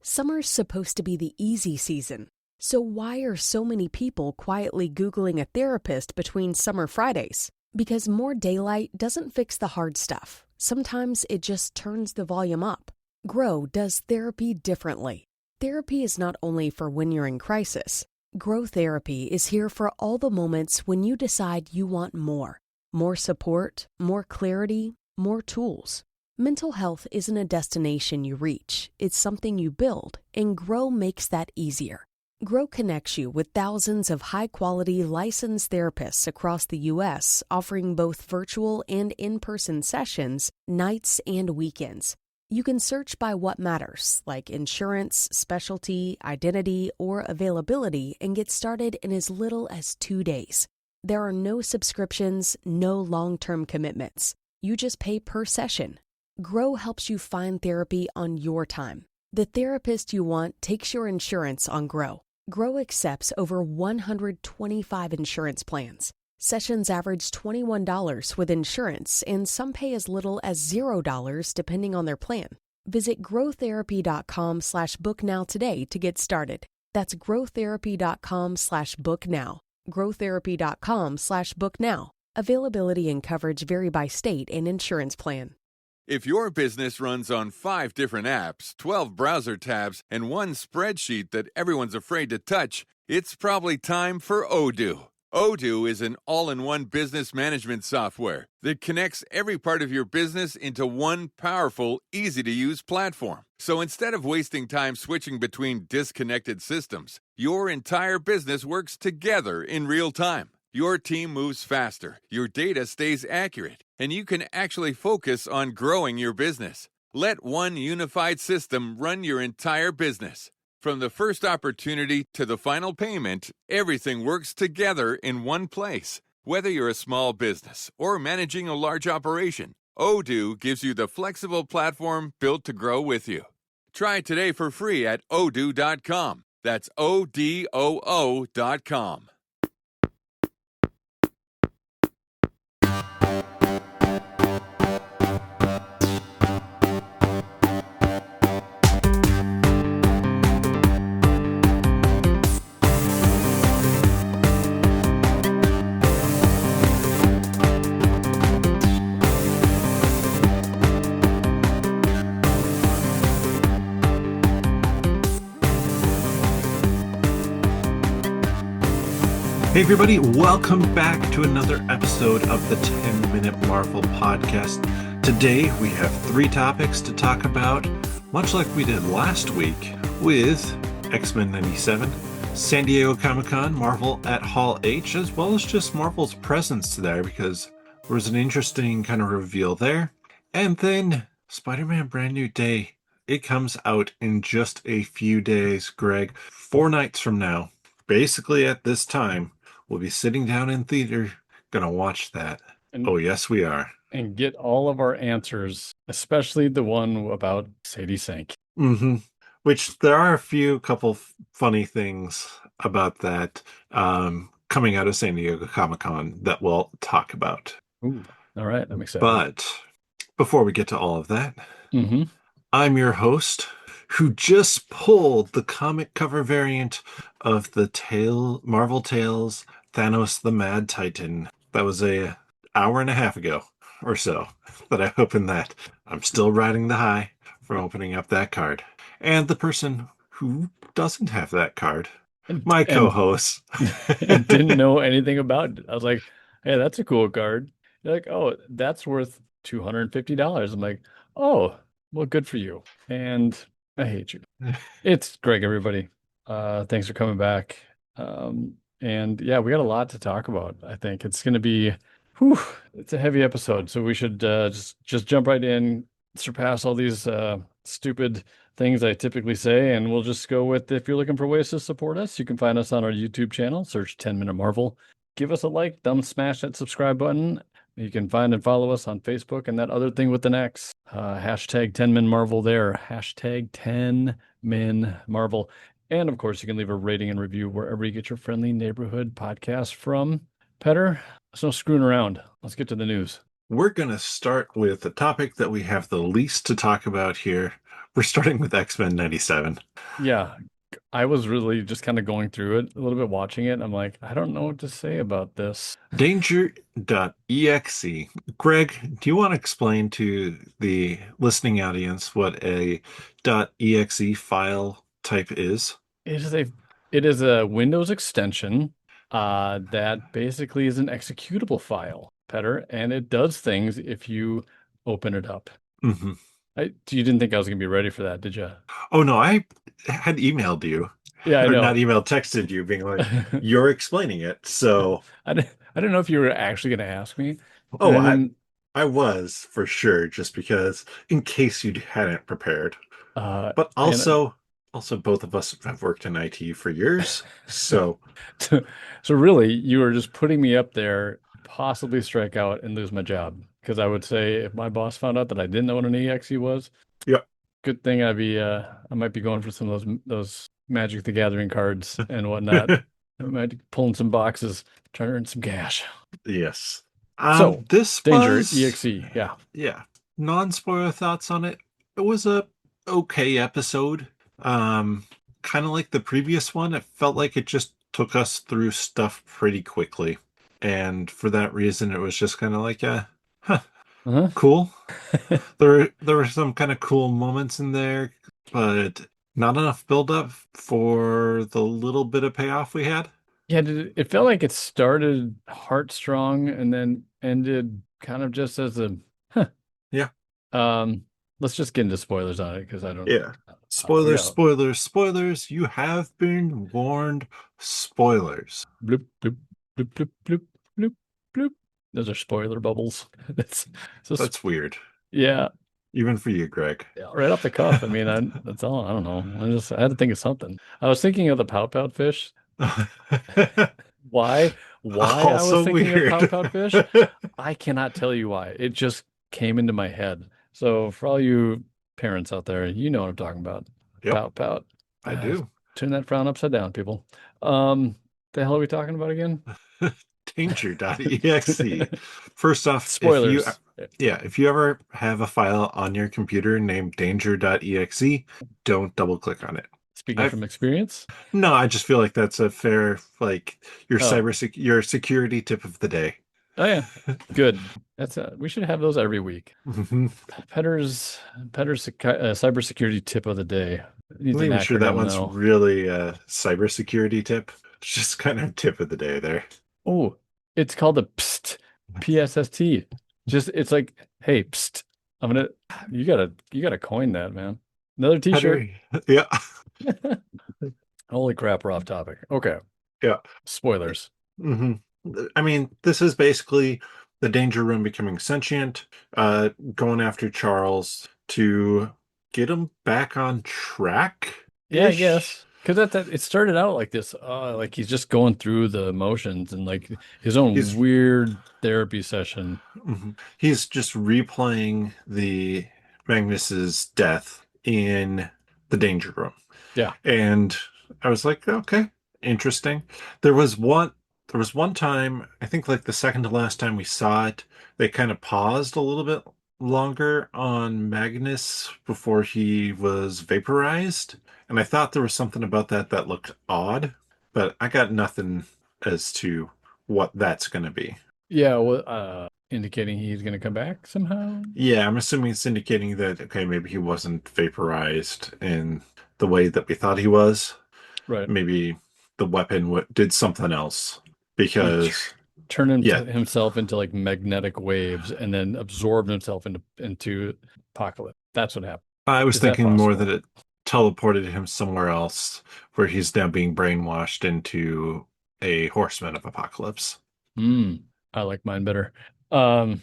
Summer's supposed to be the easy season. So why are so many people quietly Googling a therapist between summer Fridays? Because more daylight doesn't fix the hard stuff. Sometimes it just turns the volume up. Grow does therapy differently. Therapy is not only for when you're in crisis. Grow Therapy is here for all the moments when you decide you want more. More support, more clarity, more tools. Mental health isn't a destination you reach, it's something you build, and Grow makes that easier. Grow connects you with thousands of high-quality licensed therapists across the U.S., offering both virtual and in-person sessions, nights and weekends. You can search by what matters, like insurance, specialty, identity, or availability, and get started in as little as 2 days. There are no subscriptions, no long-term commitments. You just pay per session. Grow helps you find therapy on your time. The therapist you want takes your insurance on Grow. Grow accepts over 125 insurance plans. Sessions average $21 with insurance, and some pay as little as $0 depending on their plan. Visit growtherapy.com/book now today to get started. That's growtherapy.com/book now. growtherapy.com/book now. Availability and coverage vary by state and insurance plan. If your business runs on 5 different apps, 12 browser tabs, and one spreadsheet that everyone's afraid to touch, it's probably time for Odoo. Odoo is an all-in-one business management software that connects every part of your business into one powerful, easy-to-use platform. So instead of wasting time switching between disconnected systems, your entire business works together in real time. Your team moves faster, your data stays accurate, and you can actually focus on growing your business. Let one unified system run your entire business. From the first opportunity to the final payment, everything works together in one place. Whether you're a small business or managing a large operation, Odoo gives you the flexible platform built to grow with you. Try it today for free at odoo.com. That's ODOO.com. Hey everybody, welcome back to another episode of the 10-Minute Marvel Podcast. Today we have 3 topics to talk about, much like we did last week with X-Men 97, San Diego Comic-Con, Marvel at Hall H, as well as just Marvel's presence there, because there was an interesting kind of reveal there. And then Spider-Man Brand New Day. It comes out in just a few days, Greg. 4 nights from now, basically at this time, we'll be sitting down in theater, gonna watch that. Oh, yes, we are. And get all of our answers, especially the one about Sadie Sink. Mm-hmm. Which there are a couple funny things about that coming out of San Diego Comic-Con that we'll talk about. Ooh, all right, I'm excited. But before we get to all of that, mm-hmm. I'm your host, who just pulled the comic cover variant of the Marvel Tales Thanos the Mad Titan. That was a hour and a half ago or so that I opened that. I'm still riding the high from opening up that card. And the person who doesn't have that card, my co-host, didn't know anything about it. I was like, hey, that's a cool card. You're like, oh, that's worth $250. I'm like, oh, well, good for you. And I hate you. It's Greg, everybody. Thanks for coming back. And yeah, we got a lot to talk about. I think it's going to be, it's a heavy episode. So we should just jump right in, surpass all these stupid things I typically say, and we'll just go with, if you're looking for ways to support us, you can find us on our YouTube channel, search 10 Minute Marvel. Give us a like, smash that subscribe button. You can find and follow us on Facebook and that other thing with an X. Hashtag 10min Marvel there. Hashtag 10min Marvel. And of course, you can leave a rating and review wherever you get your friendly neighborhood podcast from. Petter, there's no screwing around. Let's get to the news. We're going to start with the topic that we have the least to talk about here, We're starting with X-Men 97. Yeah, I was really just kind of going through it a little bit, watching it. I'm like, I don't know what to say about this. Danger.exe. Greg, do you want to explain to the listening audience what a .exe file type is? It is a it is a Windows extension that basically is an executable file, Petter, and it does things if you open it up. Hmm. You didn't think I was gonna be ready for that, did you? Oh no, I had emailed you, Yeah, I or not know. emailed, texted you, being like, "You're explaining it." So, I didn't know if you were actually gonna ask me, oh, and I then I was for sure, just because in case you hadn't prepared. uh But and also both of us have worked in IT for years, so so, so really you were just putting me up there, possibly strike out and lose my job. Because I would say if my boss found out that I didn't know what an EXE was, yeah. good thing I might be going for some of those Magic the Gathering cards and whatnot. I might be pulling some boxes, trying to earn some cash. Yes. So, This Danger was, EXE, yeah. yeah, non-spoiler thoughts on it. It was a okay episode. Um, Kind of like the previous one, it felt like it just took us through stuff pretty quickly. And for that reason, it was just kind of like, huh, Uh-huh. cool. There were some kind of cool moments in there, but not enough build up for the little bit of payoff we had. Yeah, it felt like it started heartstrong and then ended kind of just as a huh. Yeah. Um, let's just get into spoilers on it because I don't Yeah. we Spoilers, got spoilers, spoilers. You have been warned. Spoilers. bloop bloop bloop bloop bloop bloop bloop. Those are spoiler bubbles. That's just That's weird. yeah, Even for you, Greg. right off the cuff. I mean, that's all. I don't know. I had to think of something. I was thinking of the pout pout fish. Why? Why I was Also thinking of pout weird. pout fish? I cannot tell you why. It just came into my head. So for all you parents out there, you know what I'm talking about. Yep, Pout pout. I do. Turn that frown upside down, people. Um, the hell are we talking about again? Danger.exe. First off, Spoilers. if you ever have a file on your computer named danger.exe, don't double click on it. Speaking I've from experience. No, I just feel like that's a fair, like, Oh, your security tip of the day. oh yeah. Good. We should have those every week. Mhm. Petter's cybersecurity tip of the day. I'm Needs not an even sure that acronym one's though. really a cybersecurity tip. It's just kind of tip of the day there. Oh, it's called the PST, PSST. Just it's like, hey, psst, I'm gonna you gotta coin that, man. Another t-shirt. Henry. Yeah. Holy crap, we're off topic. Okay. Yeah. Spoilers. Hmm. I mean, this is basically the Danger Room becoming sentient, going after Charles to get him back on Yeah, I track-ish. guess. Because that it started out like this, like he's just going through the motions and like his own He's weird therapy session. he's just replaying the Magnus's death in the Danger Room. Yeah. And I was like, okay, interesting. There was one there was one time, I think like the second to last time we saw it, they kind of paused a little bit longer on Magnus before he was vaporized. And I thought there was something about that that looked odd, but I got nothing as to what that's going to be. Yeah, well, indicating he's gonna come back somehow. Yeah, I'm assuming it's indicating that, okay, maybe he wasn't vaporized in the way that we thought he was. Right. Maybe the weapon did something else He because turned yeah, himself into like magnetic waves and then absorbed himself into Apocalypse. That's what happened. I was Is that thinking more that possible? it teleported him somewhere else where he's now being brainwashed into a horseman of apocalypse. Hmm. I like mine better. Um,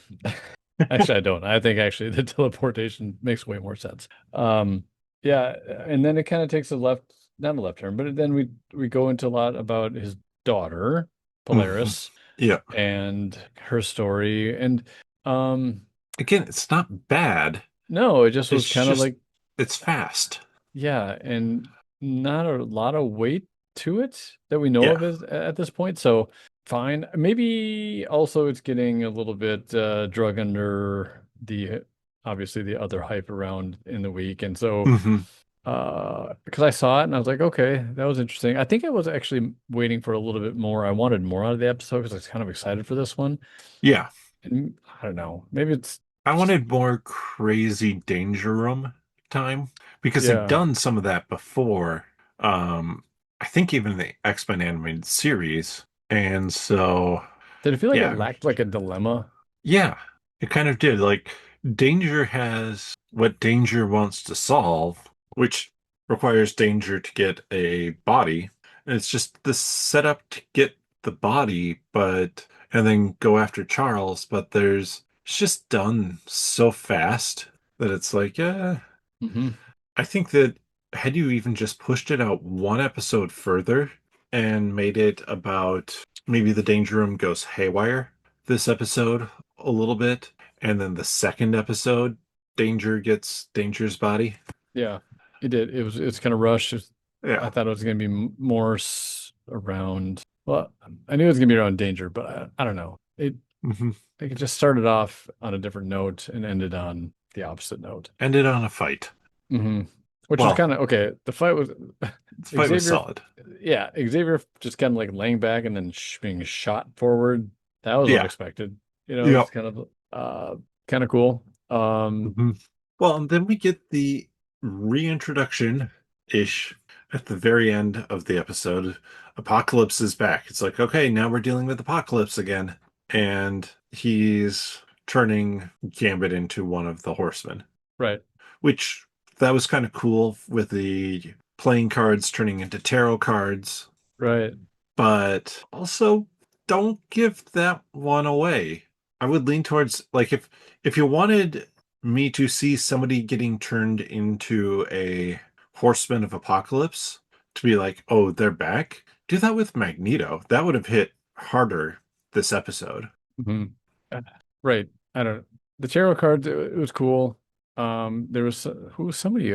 actually, I don't. I think actually the teleportation makes way more sense. Yeah, and then it kind of takes a left, not a left turn, but then we go into a lot about his daughter, Mhm. Polaris, Yeah. and her story. And um, Again, it's not bad. no, it just was It's kind of just like, it's fast. yeah, and not a lot of weight to it that we know Yeah. of at this point. So fine. Maybe also it's getting a little bit drug under the obviously the other hype around in the week. And so Hmm. because I saw it and I was like, okay, that was interesting. I think I was actually waiting for a little bit more. I wanted more out of the episode because I was kind of excited for this one. Yeah, And I don't know, maybe it's I just, wanted more crazy danger room time because they've yeah. done some of that before. Um, I think even in the X-Men animated series. And so, Did it feel like it yeah, lacked like a dilemma? yeah, it kind of did. Like, Danger has what Danger wants to solve, which requires Danger to get a body. And it's just the setup to get the body, and then go after Charles, but it's just done so fast that it's like, yeah, Hmm. I think that had you even just pushed it out one episode further and made it about maybe the Danger Room goes haywire this episode a little bit, and then the second episode, Danger gets Danger's body. Yeah, it did. It's kind of rushed. I Yeah. thought it was going to be more around. Well, I knew it was going to be around danger, but I don't know. Hmm. It just started off on a different note and ended on the opposite note. Ended on a fight. Hmm. Which was Well, kind of okay. The fight was the fight was Xavier. solid. Yeah, Xavier just kind of like laying back and then being shot forward. That was Yeah. unexpected. It's Yep. kind of cool. Hmm. Well, and then we get the reintroduction ish at the very end of the episode. Apocalypse is back. It's like, okay, now we're dealing with Apocalypse again. And he's turning Gambit into one of the horsemen, Right, which that was kind of cool with the playing cards turning into tarot cards, right. but also don't give that one away. I would lean towards like if you wanted me to see somebody getting turned into a Horseman of Apocalypse to be like, oh, they're back. Do that with Magneto. That would have hit harder this episode. Hmm. Right. I don't The tarot cards, it was cool. There was who was somebody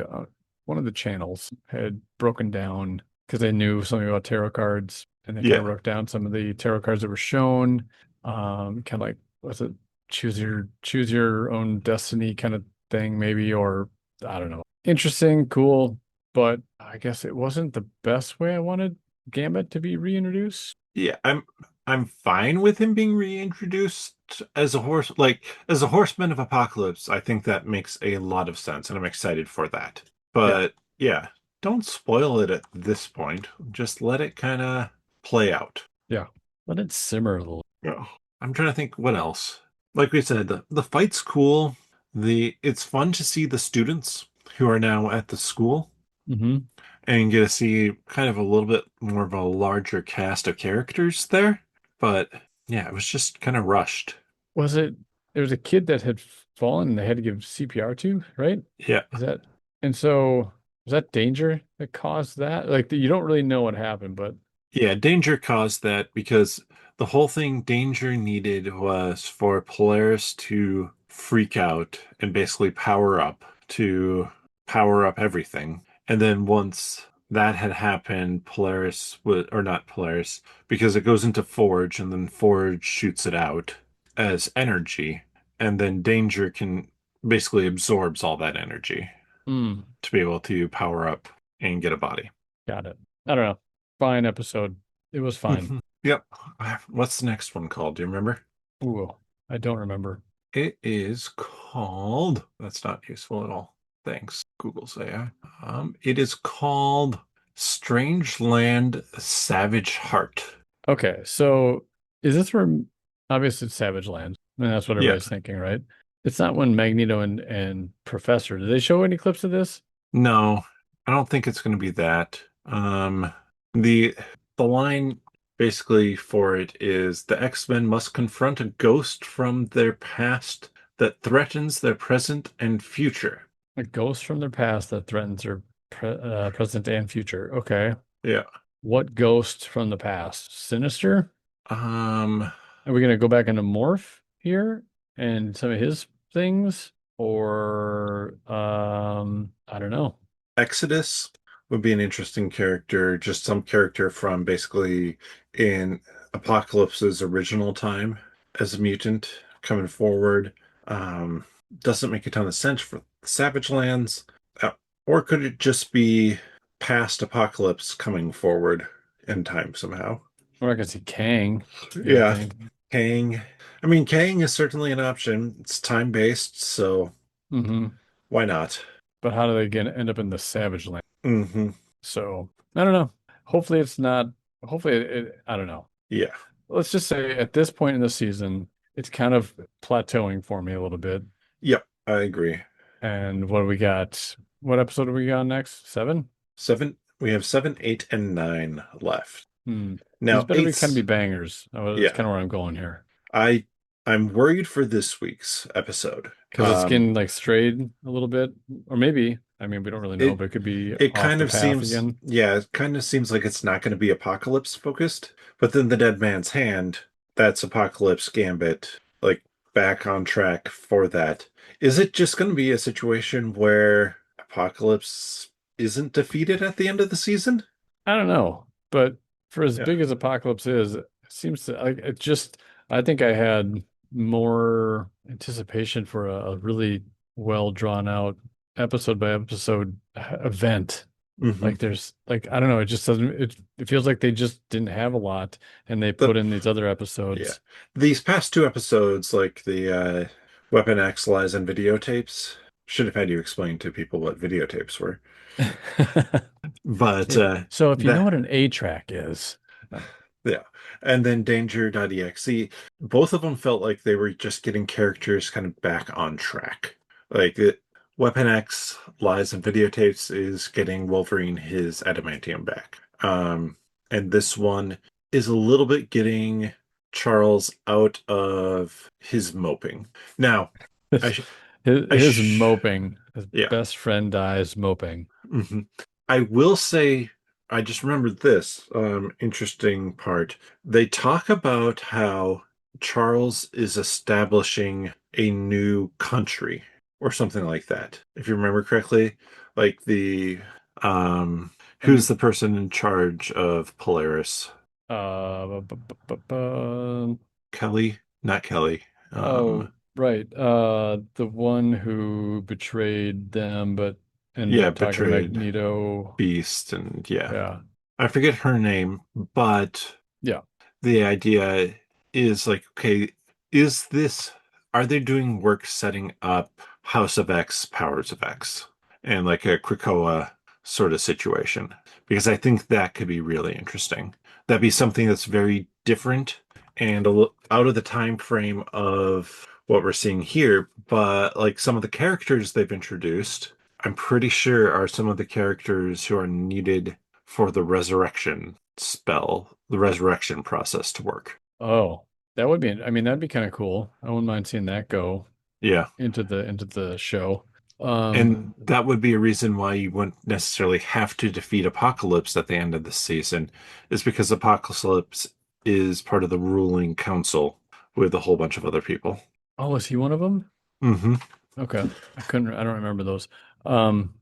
one of the channels had broken down because they knew something about tarot cards and they kind of Yeah. broke down some of the tarot cards that were shown. Kind of like was it choose your own destiny kind of thing, maybe, or I don't know. Interesting, cool, but I guess it wasn't the best way I wanted Gambit to be reintroduced. Yeah, I'm fine with him being reintroduced as a horse, like as a horseman of apocalypse. I think that makes a lot of sense, and I'm excited for that. Yeah, But yeah, don't spoil it at this point. Just let it kind of play out. yeah. Let it simmer a little. Yeah. I'm trying to think what else. Like we said, the fight's cool. It's fun to see the students who are now at the school Hmm. and get to see kind of a little bit more of a larger cast of characters there. But yeah, it was just kind of rushed. Was it? There was a kid that had fallen and they had to give CPR to, right? Yeah. Is that? And so was that danger that caused that? Like you don't really know what happened, but Yeah, Danger caused that because the whole thing Danger needed was for Polaris to freak out and basically power up everything. And then once that had happened, Polaris would, or not Polaris, because it goes into Forge and then Forge shoots it out as energy. And then Danger can basically absorbs all that energy mm, to be able to power up and get a body. got it. I don't know. Fine episode. It was fine. Mhm. Yep. What's the next one called? Do you remember? Ooh, I don't remember. It is called. That's not useful at all. Thanks, Google's AI. It is called Strange Land Savage Heart. Okay, so is this where obviously it's Savage Land? And that's what Yeah. everybody's thinking, right? It's not when Magneto and Professor. Did they show any clips of this? No, I don't think it's going to be that. The the line basically for it is the X-Men must confront a ghost from their past that threatens their present and future. A ghost from their past that threatens their present and future. Okay. Yeah. What ghost from the past? Sinister? Um, Are we going to go back into Morph here and some of his things? Or, I don't know. Exodus would be an interesting character, just some character from basically in Apocalypse's original time as a mutant coming forward. Um, doesn't make a ton of sense for the Savage Lands. Uh, or could it just be past apocalypse coming forward in time somehow? Or I could see Kang, you would Yeah, think. Kang. I mean, Kang is certainly an option. It's time-based, so Hmm. why not? But how do they get end up in the Savage Land? Hmm. So I don't know. Hopefully it's not. Hopefully I don't know. Yeah. Let's just say at this point in the season, it's kind of plateauing for me a little bit. Yep, I agree. And what do we got? What episode are we on next? Seven? Seven, we have seven, eight, and nine left. Hmm. These Now, better be kind of be eight's, bangers. Oh, that's yeah. kind of where I'm going here. I I'm worried for this week's episode. Because it's getting like strayed a little bit, or maybe, I mean, we don't really know, It but it could be it off kind the of path seems, again. yeah, it kind of seems like it's not going to be apocalypse focused, but then the Dead Man's Hand, that's Apocalypse Gambit, like back on track for that. Is it just going to be a situation where Apocalypse isn't defeated at the end of the season? I don't know, but for as Yeah. big as Apocalypse is, it seems to like it just. I think I had more anticipation for a really well drawn out episode by episode event. Hmm. Like there's like I don't know, it just doesn't. It feels like they just didn't have a lot, and they The put in these other Yeah. episodes. These past two episodes, like the Weapon X lies and videotapes, should have had you explain to people what videotapes were. But So if you know that what an A track is, yeah. And then Danger.exe, both of them felt like they were just getting characters kind of back on track. Like Weapon X lies and videotapes is getting Wolverine his adamantium back. And this one is a little bit getting Charles out of his moping. Now, I his sh I his sh moping, his yeah. best friend dies moping. Hmm. I will say, I just remembered this interesting part. They talk about how Charles is establishing a new country or something like that. If you remember correctly, like the Let me who's the person in charge of Polaris? bu- Kelly, not Kelly. oh right. The one who betrayed them but ended Yeah, up talking to betrayed Magneto. Beast, and yeah, Yeah. I forget her name, but Yeah. the idea is like, okay, is this, are they doing work setting up House of X, Powers of X, and like a Krakoa sort of situation? Because I think that could be really interesting. That'd be something that's very different and out of the time frame of what we're seeing here, but like some of the characters they've introduced, I'm pretty sure are some of the characters who are needed for the resurrection spell, the resurrection process to work. Oh, that would be, I mean, that'd be kind of cool. I wouldn't mind seeing that go Yeah. into the show. And that would be a reason why you wouldn't necessarily have to defeat Apocalypse at the end of the season, is because Apocalypse is part of the ruling council with a whole bunch of other people. Oh, is he one of them? Hmm. Okay. I don't remember those. Um,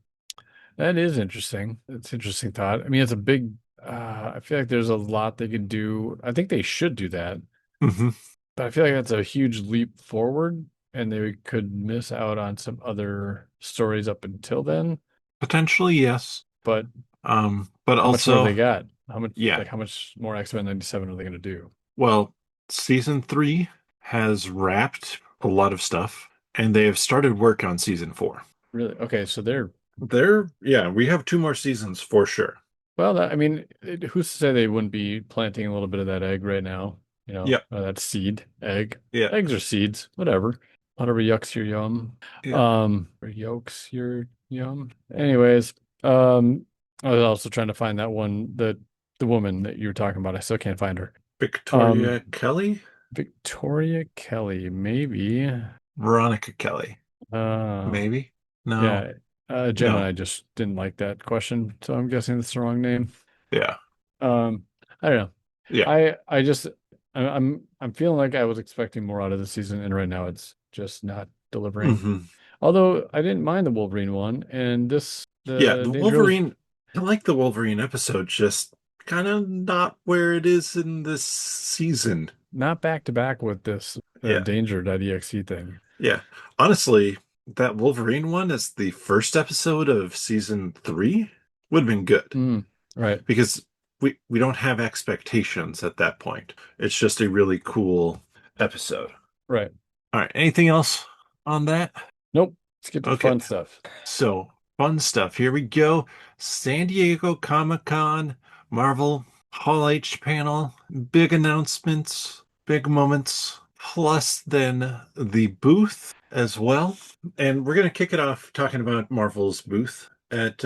that is interesting. It's an interesting thought. I mean, it's a big, I feel like there's a lot they could do. I think they should do that, Hmm. but I feel like that's a huge leap forward and they could miss out on some other stories up until then. Potentially, yes. But But how much more do also, they got? yeah. How much more X-Men 97 are they going to do? Well, season three has wrapped a lot of stuff, and they have started work on season four. Really? Okay, so they're Yeah, we have two more seasons for sure. well, I mean, who's to say they wouldn't be planting a little bit of that egg right now? Yep. That seed, egg. Yeah. Eggs are seeds, whatever. Whatever yucks your yum. Yeah. Or yolks your yum. Anyways, I was also trying to find that one, the woman that you were talking about. I still can't find her. Um, Victoria Kelly? Victoria Kelly, maybe. Veronica Kelly. Uh, Maybe? No. yeah. Jen and No. I just didn't like that question, so I'm guessing that's the wrong name. Yeah. Um, I don't know. Yeah. I just I'm feeling like I was expecting more out of the season, and right now it's just not delivering. Hmm. Although I didn't mind the Wolverine one, and this Yeah, the the Danger was Wolverine, I like the Wolverine episode, just kind of not where it is in this season. not back to back with this Yeah. Danger.exe thing. Yeah. Honestly, that Wolverine one as the first episode of season 3 would have been good Mm, right, because we don't have expectations at that point. It's just a really cool episode. right. All right. Anything else on that? Nope. Let's get to the Okay. fun stuff. So, fun stuff. Here we go. San Diego Comic-Con, Marvel Hall H panel, big announcements, big moments, plus then the booth as well. And we're going to kick it off talking about Marvel's booth at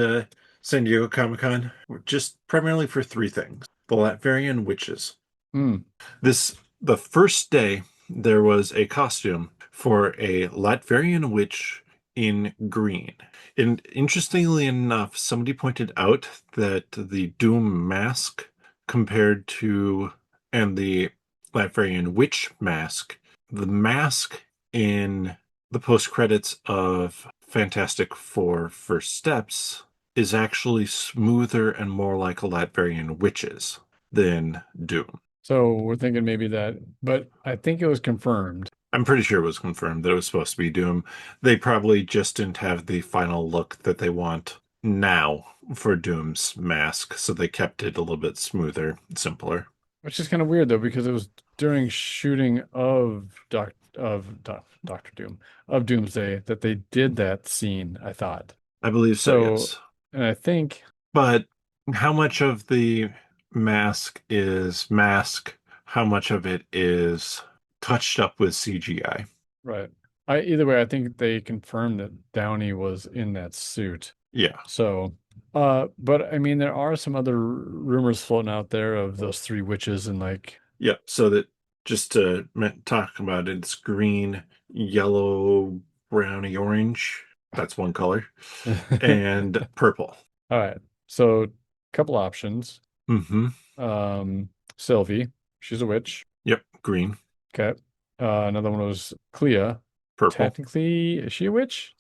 San Diego Comic-Con, just primarily for three things. The Latverian witches. Mm. The first day, there was a costume for a Latvian witch in green. And interestingly enough, somebody pointed out that the Doom mask compared to, and the Latvian witch mask, the mask in the post credits of Fantastic Four First Steps is actually smoother and more like a Latvian witch's than Doom. So we're thinking maybe that, but I think it was confirmed. I'm pretty sure it was confirmed that it was supposed to be Doom. They probably just didn't have the final look that they want now for Doom's mask, so they kept it a little bit smoother, simpler. Which is kind of weird though, because it was during shooting of Doctor Doom of Doomsday that they did that scene, I thought. I believe so, So, yes. and I think But how much of the mask is mask? How much of it is touched up with CGI? right. I either way, I think they confirmed that Downey was in that suit. Yeah. So, but I mean, there are some other rumors floating out there of those three witches and like, Yeah. So that just to talk about it, it's green, yellow, browny, orange. That's one color. all And purple. right. So, couple options. Mm-hmm. Sylvie, she's a witch. Yep. Green, Okay. Another one was Clea. purple. Technically, is she a witch?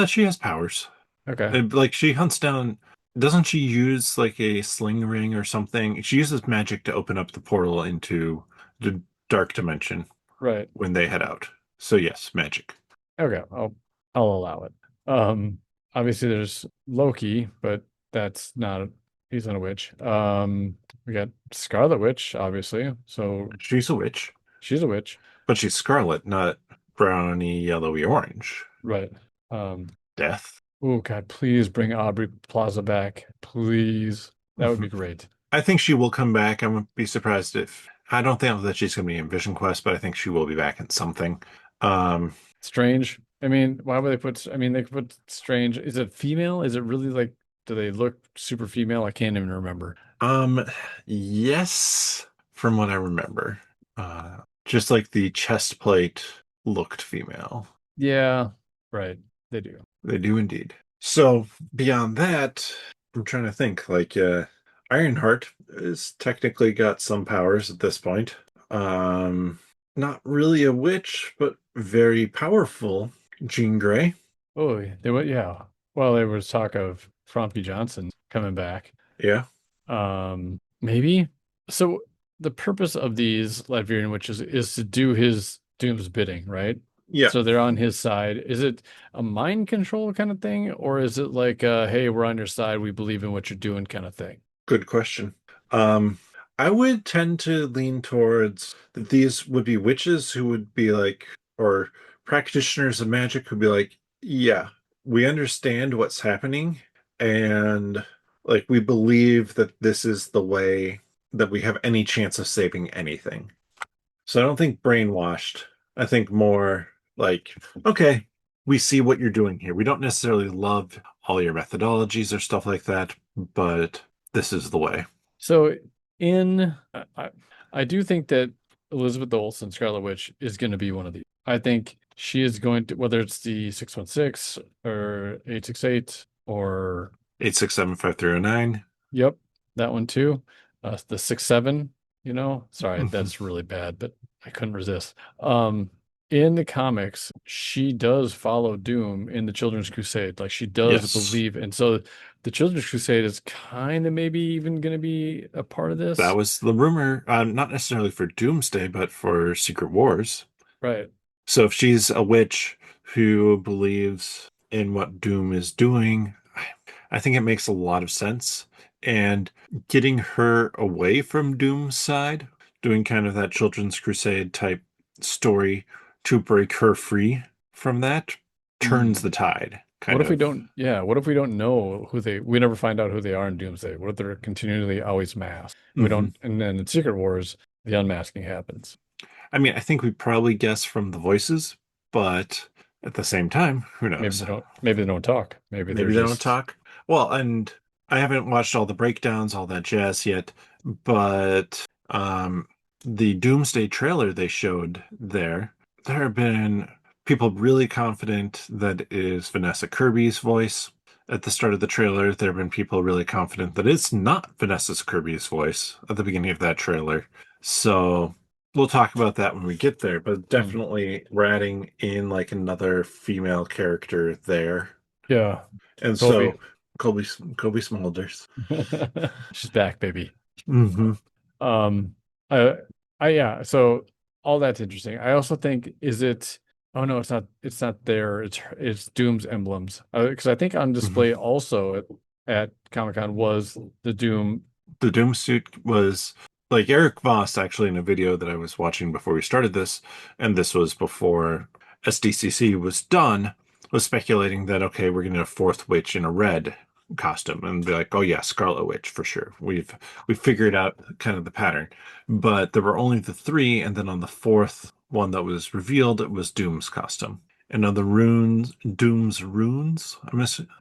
She has powers. Okay. Like she hunts down. Doesn't she use like a sling ring or something? She uses magic to open up the portal into the dark dimension Right. when they head out. So yes, magic. Okay. I'll allow it. Um, Obviously there's Loki, but he's not a witch. We got Scarlet Witch, obviously. So She's a witch, she's a witch. but she's scarlet, not browny, yellowy, orange. Right. Um, Death. oh God, please bring Aubrey Plaza back. Please. That would be great. I think she will come back. I wouldn't be surprised if I don't think that she's going to be in Vision Quest, but I think she will be back in something. Um, Strange. I mean, why would they put, I mean, they could put Strange. Is it female? Is it really like, do they look super female? I can't even remember. um, yes, from what I remember. Just like the chest plate looked female. Yeah, right. They do. They do indeed. So beyond that, I'm trying to think. Like, Ironheart is technically got some powers at this point. Um, Not really a witch, but very powerful. Jean Grey. Oh, they went, yeah. Well, there was talk of Frumpy Johnson coming back. Yeah. Maybe. So the purpose of these Latvian witches is to do his Doom's bidding, right? Yeah. So they're on his side. Is it a mind control kind of thing, or is it like, hey, we're on your side, we believe in what you're doing kind of thing? Good question. Um, I would tend to lean towards that these would be witches who would be like, or practitioners of magic who'd be like, yeah, we understand what's happening, and like we believe that this is the way that we have any chance of saving anything. So I don't think brainwashed. I think more like, okay, we see what you're doing here. We don't necessarily love all your methodologies or stuff like that, but this is the way. So in I do think that Elizabeth Olsen, Scarlet Witch, is going to be one of these. I think she is going to, whether it's the 616 or 868 or 8675309. yep, that one too. The 67, sorry, Mhm. that's really bad, but I couldn't resist. In the comics, she does follow Doom in the Children's Crusade. Like she does Yes, believe, and so the Children's Crusade is kind of maybe even going to be a part of that this. was the rumor. Not necessarily for Doomsday, but for Secret Wars. Right. So if she's a witch who believes in what Doom is doing, I think it makes a lot of sense. And getting her away from Doom's side, doing kind of that Children's Crusade type story to break her free from that, turns the tide, What kind if we of. don't, yeah, what if we don't know we never find out who they are in Doomsday? What if they're continually always masked? We Hmm. don't, and then in Secret Wars, the unmasking happens. I mean, I think we probably guess from the voices, but at the same time, who knows? Maybe they don't talk. Maybe they're Maybe they don't just, talk. Well, and I haven't watched all the breakdowns, all that jazz yet, but the Doomsday trailer they showed there have been people really confident that it is Vanessa Kirby's voice. At the start of the trailer, there have been people really confident that it's not Vanessa Kirby's voice at the beginning of that trailer. So we'll talk about that when we get there, but hmm, definitely we're adding in like another female character there. yeah, And Kobe. so Colby Colby Smulders. She's back, baby. Hmm. Um, I, yeah. So all that's interesting. I also think is it? Oh no, it's not. It's not there. It's Doom's emblems. Because I think on Hmm. display also at Comic-Con was the Doom. The Doom suit was like Eric Voss actually in a video that I was watching before we started this, and this was before SDCC was done, was speculating that okay, we're gonna have fourth witch in a red costume and be like, oh yeah, Scarlet Witch for sure. We've figured out kind of the pattern. But there were only the three, and then on the fourth one that was revealed, it was Doom's costume. And on the runes, Doom's runes,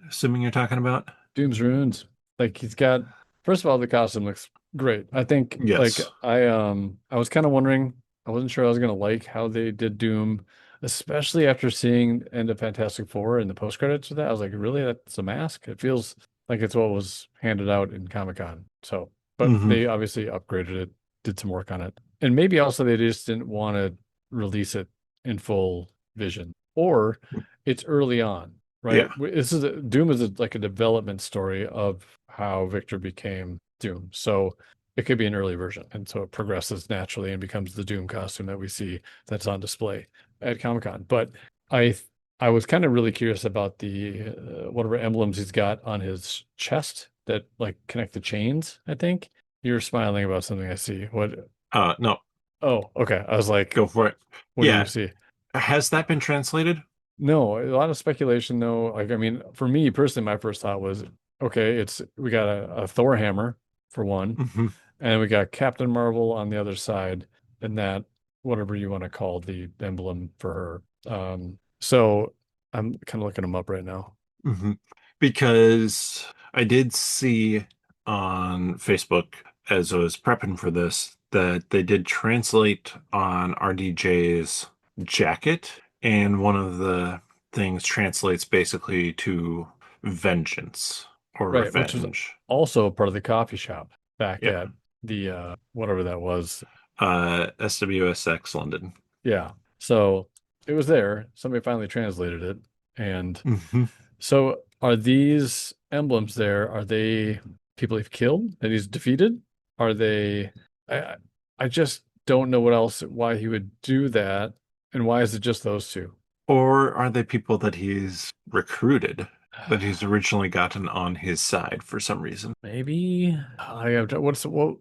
assuming you're talking about? Doom's runes. Like he's got, first of all, the costume looks great. I think like Yes. I was kind of wondering, I wasn't sure I was gonna like how they did Doom, especially after seeing End of Fantastic Four and the post credits of that. I was like, really? That's a mask? It feels like it's what was handed out in Comic-Con. So, but Hmm. they obviously upgraded it, did some work on it. And maybe also they just didn't want to release it in full vision. Or it's early on, right? Yeah. This is Doom is like a development story of how Victor became Doom. So it could be an early version, and so it progresses naturally and becomes the Doom costume that we see that's on display at Comic Con. But I I was kind of really curious about the whatever emblems he's got on his chest that like connect the chains. I think you're smiling about something I see. What? No, Oh, okay. I was like, go for it. what do you Yeah. see? Has that been translated? No, a lot of speculation though. Like, I mean, for me personally, my first thought was, okay, we got a Thor hammer for one, Hmm. and we got Captain Marvel on the other side, and that whatever you want to call the emblem for her. So I'm kind of looking them up right now. Hmm. Because I did see on Facebook as I was prepping for this that they did translate on RDJ's jacket, and one of the things translates basically to vengeance or Right, which was revenge. also part of the coffee shop back Yeah. at the whatever that was. SWSX London. Yeah. So it was there. Somebody finally translated it. And Hmm. so are these emblems there? Are they people he's killed that he's defeated? Are they I I just don't know what else why he would do that. And why is it just those two? Or are they people that he's recruited, that he's originally gotten on his side for some reason? Maybe I have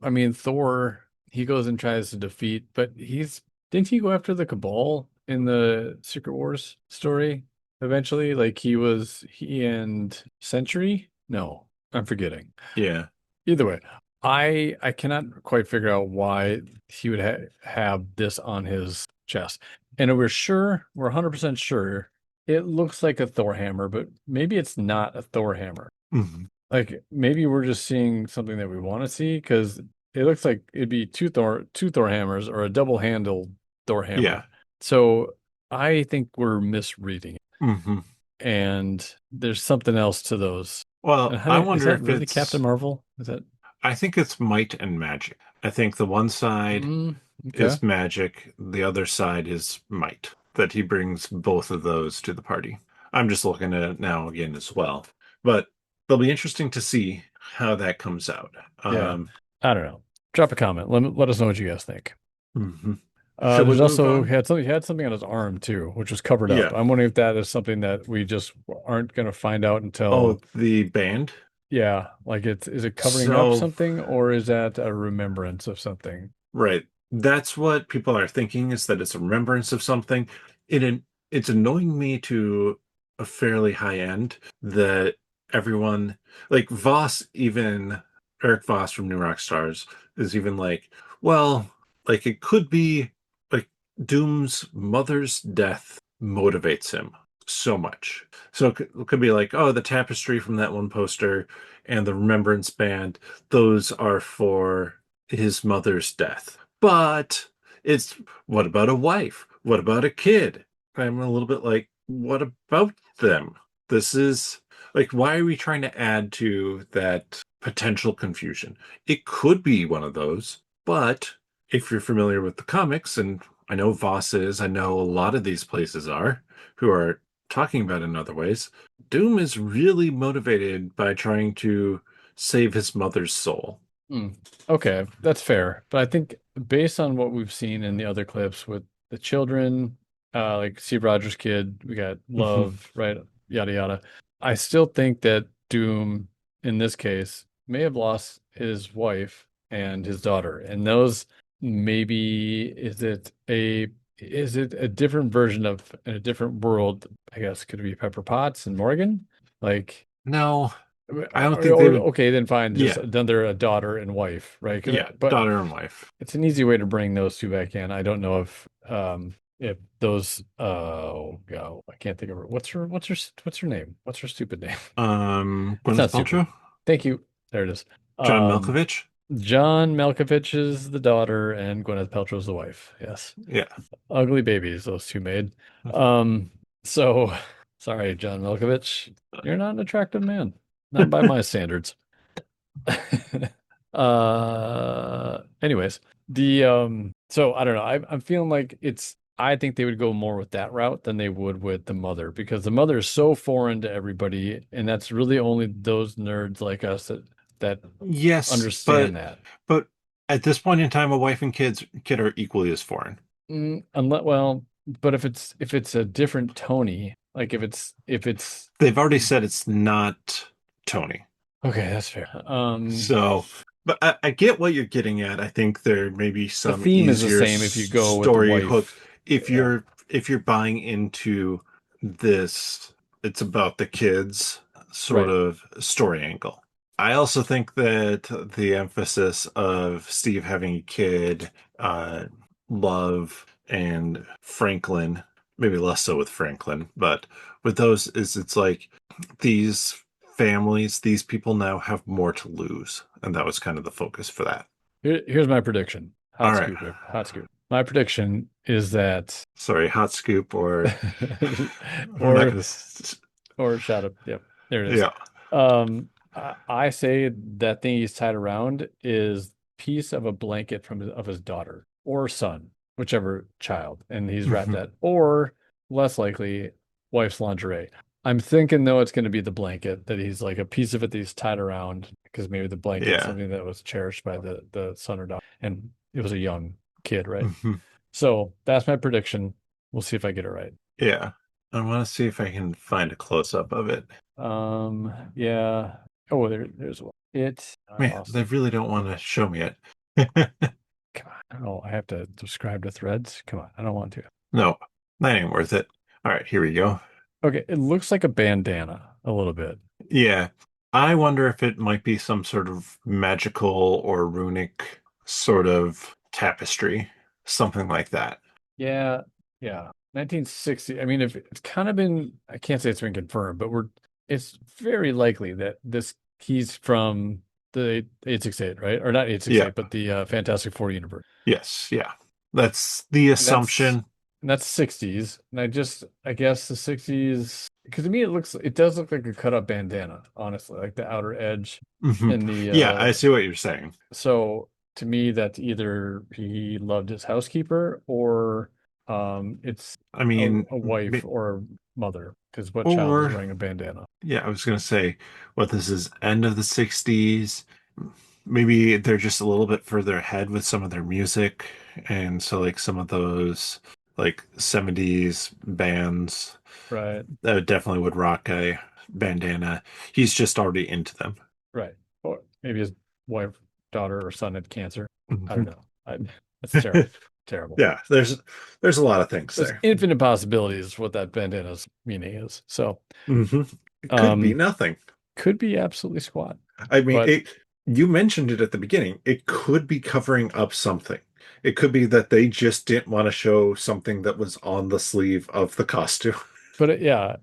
I mean Thor he goes and tries to defeat, but he's didn't he go after the Cabal in the Secret Wars story eventually? Like he and Sentry? No, I'm forgetting. Yeah. Either way, I cannot quite figure out why he would have this on his chest. And we're 100% sure it looks like a Thor hammer, but maybe it's not a Thor hammer. Hmm. Like maybe we're just seeing something that we want to see because it looks like it'd be two Thor hammers or a double handled Thor Yeah. hammer. So I think we're misreading it. Hmm. And there's something else to those. And Well, I is wonder that if really Captain it's, Marvel? Is that I think it's might and magic. I think the one side mm, okay? is magic, the other side is might, that he brings both of those to the party. I'm just looking at it now again as well. But it'll be interesting to see how that comes out. Yeah. Um, I don't know. Drop a comment. Let us know what you guys think. mhm. Shall we There's move also on? he had something on his arm too, which was covered up. Yeah. I'm wondering if that is something that we just aren't going to find out Oh, until, the band. yeah, like is it covering up So, something or is that a remembrance of something? right. That's what people are thinking is that it's a remembrance of something. It's annoying me to a fairly high end that everyone, like Voss, even Eric Voss from New Rock Stars, is even like, well, like it could be like Doom's mother's death motivates him so much. So it could be like, oh, the tapestry from that one poster and the Remembrance Band, those are for his mother's death. But it's what about a wife? What about a kid? I'm a little bit like, what about them? This is like, why are we trying to add to that potential confusion? It could be one of those, but if you're familiar with the comics, and I know Voss is, I know a lot of these places are, who are talking about it in other ways, Doom is really motivated by trying to save his mother's soul. Hmm. Okay, that's fair. But I think based on what we've seen in the other clips with the children, like Steve Rogers' kid, we got Mhm. Love, right? Yada yada. I still think that Doom, in this case, may have lost his wife and his daughter. And those maybe is it a different version of in a different world? I guess could it be Pepper Potts and Morgan? Like No, I don't think they or would. okay, then fine. Just Yeah, then they're a daughter and wife, right? yeah, But daughter and wife. it's an easy way to bring those two back in. I don't know if those oh God, I can't think of her. What's her name? What's her stupid name? It's Gwyneth not stupid. Paltrow, Thank you. There it is. John Um, Malkovich. John Malkovich is the daughter and Gwyneth Paltrow's the wife. Yes. Yeah. Ugly babies, those two made. Um, so sorry, John Malkovich. You're not an attractive man. Not by my standards. Anyways, so I don't know. I'm feeling like I think they would go more with that route than they would with the mother because the mother is so foreign to everybody, and that's really only those nerds like us that Yes, understand that. but at this point in time, a wife and kid are equally as foreign. Unless, well, but if it's a different Tony, like if it's They've already said it's not Tony. okay, that's fair. So, but I get what you're getting at. I think there may be The some theme is the easier same if you go with the story hook wife. if Yeah, you're buying into this. It's about the kids sort right. of story angle. I also think that the emphasis of Steve having a kid, uh, Love, and Franklin, maybe less so with Franklin, but with those is it's like these families, these people now have more to lose. And that was kind of the focus for that. Here's my prediction. All Hot right. scoop, hot scoop. My prediction is that, Sorry, hot scoop or we're not or going to. or shut up. Yep, there it is. Yeah. I say that thing he's tied around is piece of a blanket of his daughter or son, whichever child, and he's wrapped Mhm. that, or less likely, wife's lingerie. I'm thinking though it's going to be the blanket that he's like a piece of it that he's tied around because maybe the blanket's Yeah. something that was cherished by the son or daughter, and it was a young kid, right? Mhm. So that's my prediction. We'll see if I get it right. Yeah. I want to see if I can find a close up of it. Yeah. Oh, there's one. I Man, lost they it. really don't want to show me it. Come on. Oh, I have to subscribe to threads. Come on. I don't want to. No, that ain't worth it. All right, here we go. Okay. It looks like a bandana a little bit. Yeah. I wonder if it might be some sort of magical or runic sort of tapestry, something like that. Yeah. Yeah. 1960. I mean, if it's kind of been, I can't say it's been confirmed, but it's very likely that he's from the 868, right? Or not Yeah. 868, but the Fantastic Four universe. Yes. Yeah. That's the And that's assumption. and that's 60s. And I guess the 60s, because to me it does look like a cut up bandana, honestly, like the outer edge Mhm. and the Yeah, I see what you're saying. so to me that's either he loved his housekeeper or it's I a, mean, a wife or a mother, because what child is or wearing a bandana? yeah, I was gonna say what this is end of the 60s. Maybe they're just a little bit further ahead with some of their music. And so like some of those like 70s bands Right. definitely would rock a bandana. He's just already into them. Right. Or maybe his wife, daughter, or son had cancer. I don't Mhm. know. That's terrible. Terrible. Yeah, there's a lot of things There's there. infinite possibilities what that bandana's meaning is. So, hmm It could be um, nothing. could be absolutely squat. I mean, But it you mentioned it at the beginning. It could be covering up something. It could be that they just didn't want to show something that was on the sleeve of the costume. yeah,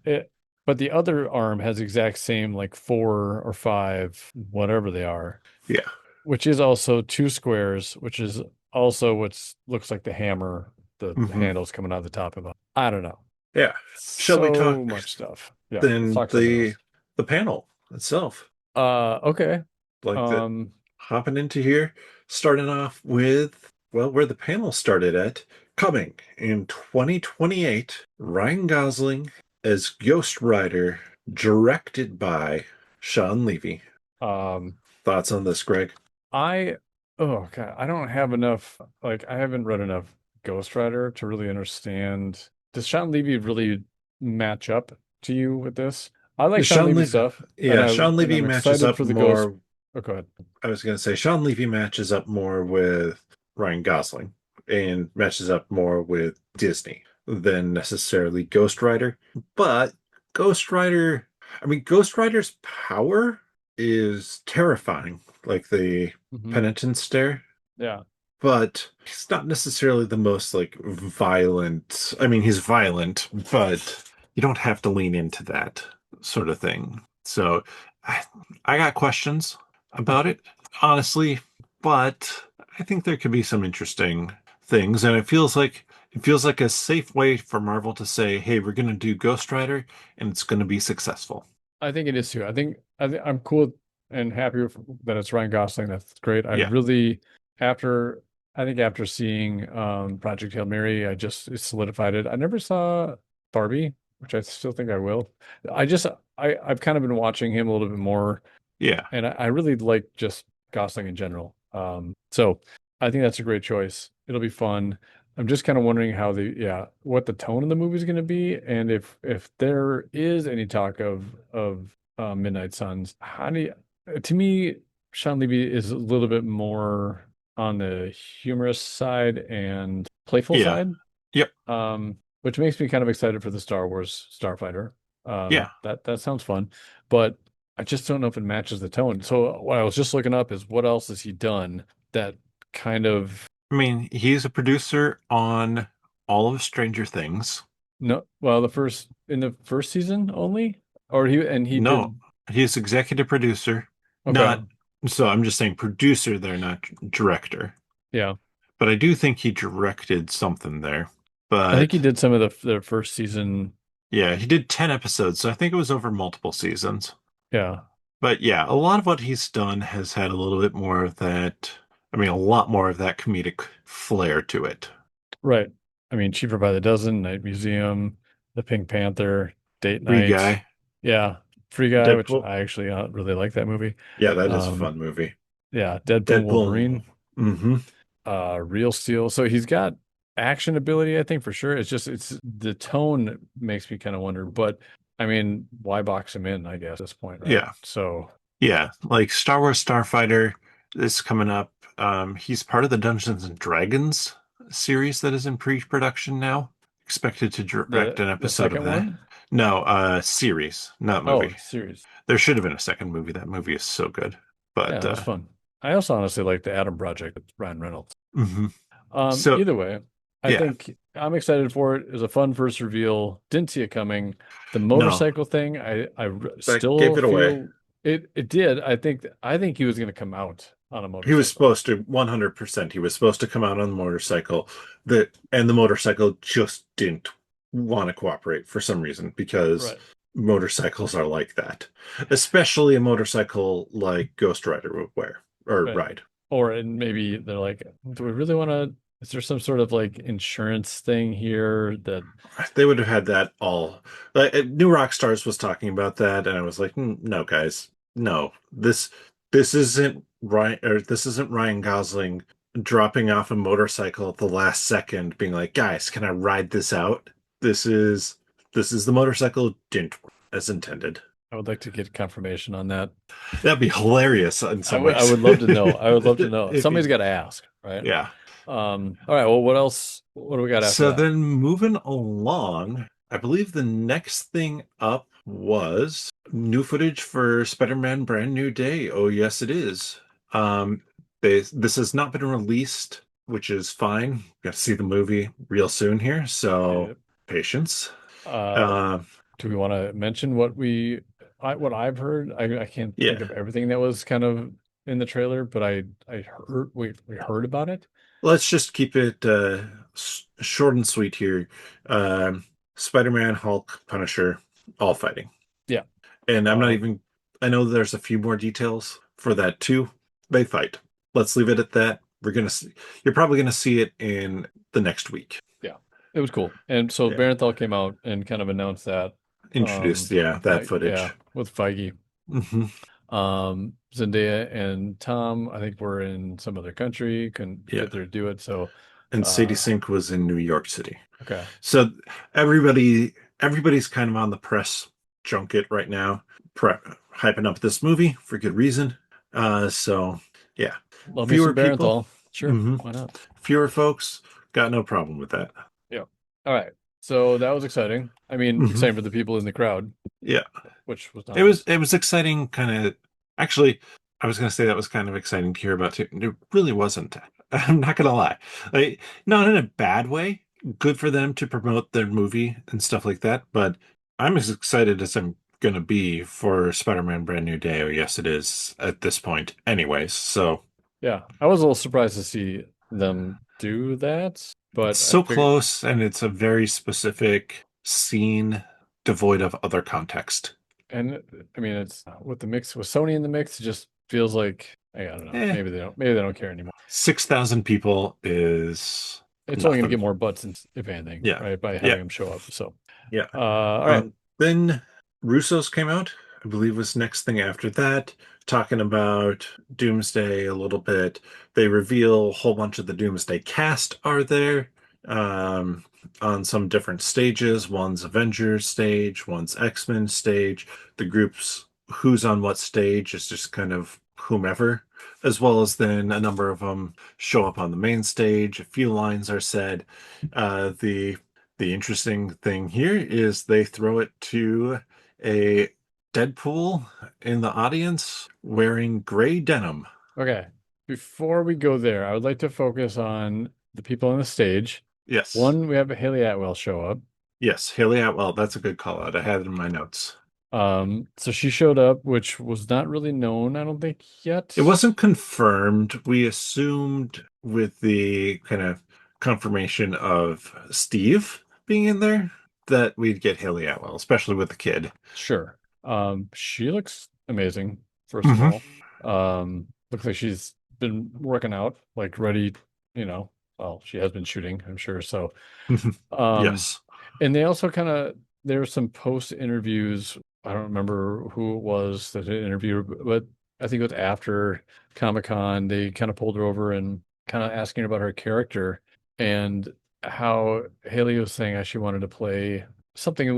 but the other arm has exact same like 4 or 5, whatever they are, Yeah. which is also 2 squares, which is also what's looks like the hammer, the hmm handles coming out the top of it. I don't know. Yeah. Shall we So talk much stuff. Yeah, let's then talk something else. the panel itself? Okay. Like the Um, hopping into here, starting off with, well, where the panel started at, coming in 2028, Ryan Gosling as Ghost Rider, directed by Sean Levy. um, Thoughts on this, Greg? I oh God, I don't have enough, like I haven't read enough Ghost Rider to really understand. Does Sean Levy really match up to you with this? I like Sean Sean Levy Levy, stuff, yeah, Sean and Levy I'm matches excited up for the Ghost. more. Oh, go ahead. I was going to say Sean Levy matches up more with Ryan Gosling and matches up more with Disney than necessarily Ghost Rider. But Ghost Rider, I mean, Ghost Rider's power is terrifying, like the Hmm. penitence stare, Yeah. but he's not necessarily the most like violent. I mean, he's violent, but you don't have to lean into that sort of thing. So I, I got questions about it, honestly, but I think there could be some interesting things, and it feels like a safe way for Marvel to say, "Hey, we're going to do Ghost Rider, and it's going to be successful." I think it is too. I'm cool and happy that it's Ryan Gosling. That's great. I Yeah, really after I think after seeing Project Hail Mary, it solidified it. I never saw Barbie, which I still think I will. I just I've kind of been watching him a little bit more, yeah, and I really like just Gosling in general. So I think that's a great choice. It'll be fun. I'm just kind of wondering what the tone of the movie is going to be, and if there is any talk of Midnight Suns, to me, Sean Levy is a little bit more on the humorous side and playful yeah, side, yep, which makes me kind of excited for the Star Wars Starfighter. yeah. That sounds fun, but I just don't know if it matches the tone. So what I was just looking up is what else has he done that kind of I mean, he's a producer on all of Stranger Things. no, well, in the first season only, or he No, did he's executive producer, okay, not so I'm just saying producer there, not director. yeah, But I do think he directed something there. I think he But did some of the first season, yeah, he did 10 episodes, so I think it was over multiple seasons. yeah, But yeah, a lot of what he's done has had a little bit more of that, I mean, a lot more of that comedic flair to it. right. I mean, Cheaper by the Dozen, Night Museum, The Pink Panther, Date Free Night, Guy, yeah, Free Guy, which Deadpool. I actually really like that movie. Yeah, that is a Um, fun movie. yeah, Deadpool and Deadpool. Wolverine, hmm Real Steel. So he's got action ability, I think for sure. It's the tone makes me kind of wonder, but I mean, why box him in, I guess, at this point, right? Yeah. So, Yeah, like Star Wars Starfighter is coming up. He's part of the Dungeons and Dragons series that is in pre-production now. Expected to direct an the episode of second that. one? No, series, not Oh, movie. series. There should have been a second movie. That movie is so good. Yeah, But that was fun. I also honestly like the Adam Project with Ryan Reynolds. mhm. So Either way, I yeah, think I'm excited for it. It was a fun first reveal. Didn't see it coming. The no, motorcycle thing, that gave still it away. feel it did. I think he was going to come out on a He was motorcycle. supposed to 100%. He was supposed to come out on the motorcycle. The motorcycle just didn't want to cooperate for some reason because Right. motorcycles are like that, especially a motorcycle like Ghost Rider would wear or Right. ride. Or and maybe they're like, do we really want to? Is there some sort of like insurance thing here that They would have had that all. Like, New Rockstars was talking about that, and I was like, no, guys, no. This isn't Ryan Gosling dropping off a motorcycle at the last second, being like, "Guys, can I ride this out? This is this is the motorcycle didn't work as intended." I would like to get confirmation on that. That'd be hilarious in some I ways. would love to know. I would love to know. If Somebody's you, got to ask, right? yeah. All right. Well, what else? What do we got after So that? then moving along, I believe the next thing up was new footage for Spider-Man Brand New Day. Oh, yes, it is. Um, this has not been released, which is fine. Got to see the movie real soon here, so Yeah. patience. Uh, Uh, do we want to mention what I've heard? I can't think yeah, of everything that was kind of in the trailer, but I heard we heard about it. let's just keep it short and sweet here. Spider-Man, Hulk, Punisher, all fighting. Yeah. And I'm not Um, even, I know there's a few more details for that too. They fight. Let's leave it at that. We're gonna see, you're probably gonna see it in the next week. yeah. It was cool. And so Yeah. Barenthal came out and kind of announced that. Introduced, yeah, that Yeah, footage. with Feige. Hmm. Zendaya and Tom, I think were in some other country, couldn't Yeah. get there to do it. So, And Sadie uh, Sink was in New York City. okay. So everybody's kind of on the press junket right now, hyping up this movie for good reason. So yeah, Love me fewer some people, Barenthal. Sure. hmm Why not? fewer folks, got no problem with that. Yeah. All right. So that was exciting. I mean, Hmm. exciting for the people in the crowd, Yeah, which was it was nice. it was exciting. Kind of, actually, I was gonna say that was kind of exciting to hear about too. It really wasn't. I'm not gonna lie, like not in a bad way. Good for them to promote their movie and stuff like that. But I'm as excited as I'm gonna be for Spider-Man Brand New Day. Or yes, it is at this point, anyways. So Yeah. I was a little surprised to see them do that, it's but I so figured, close, and it's a very specific scene devoid of other context. and I mean, it's with the mix with Sony in the mix, it just feels like I don't know. Eh, Maybe they don't care anymore. 6,000 people is It's only going to get nothing. more butts, if anything, Yeah. right? By Yeah. having them show up. So, Yeah. all right. Then Russo's came out, I believe was next thing after that, talking about Doomsday a little bit. They reveal a whole bunch of the Doomsday cast are there um, on some different stages. One's Avengers stage, one's X-Men stage. The groups who's on what stage is just kind of whomever, as well as then a number of them show up on the main stage. A few lines are said. The interesting thing here is they throw it to a Deadpool in the audience wearing gray denim. Okay. Before we go there, I would like to focus on the people on the stage. Yes. One, we have Haley Atwell show up. Yes, Haley Atwell. That's a good call out. I had it in my notes. So she showed up, which was not really known, I don't think, yet. It wasn't confirmed. We assumed with the kind of confirmation of Steve being in there that we'd get Haley Atwell, especially with the kid. Sure. She looks amazing, first of Hmm. all. Looks like she's been working out, like ready, well, she has been shooting, I'm sure. So, um, Yes. and they also kind of there were some post interviews. I don't remember who it was that they interviewed, but I think it was after Comic-Con. They kind of pulled her over and kind of asking her about her character and how Haley was saying how she wanted to play something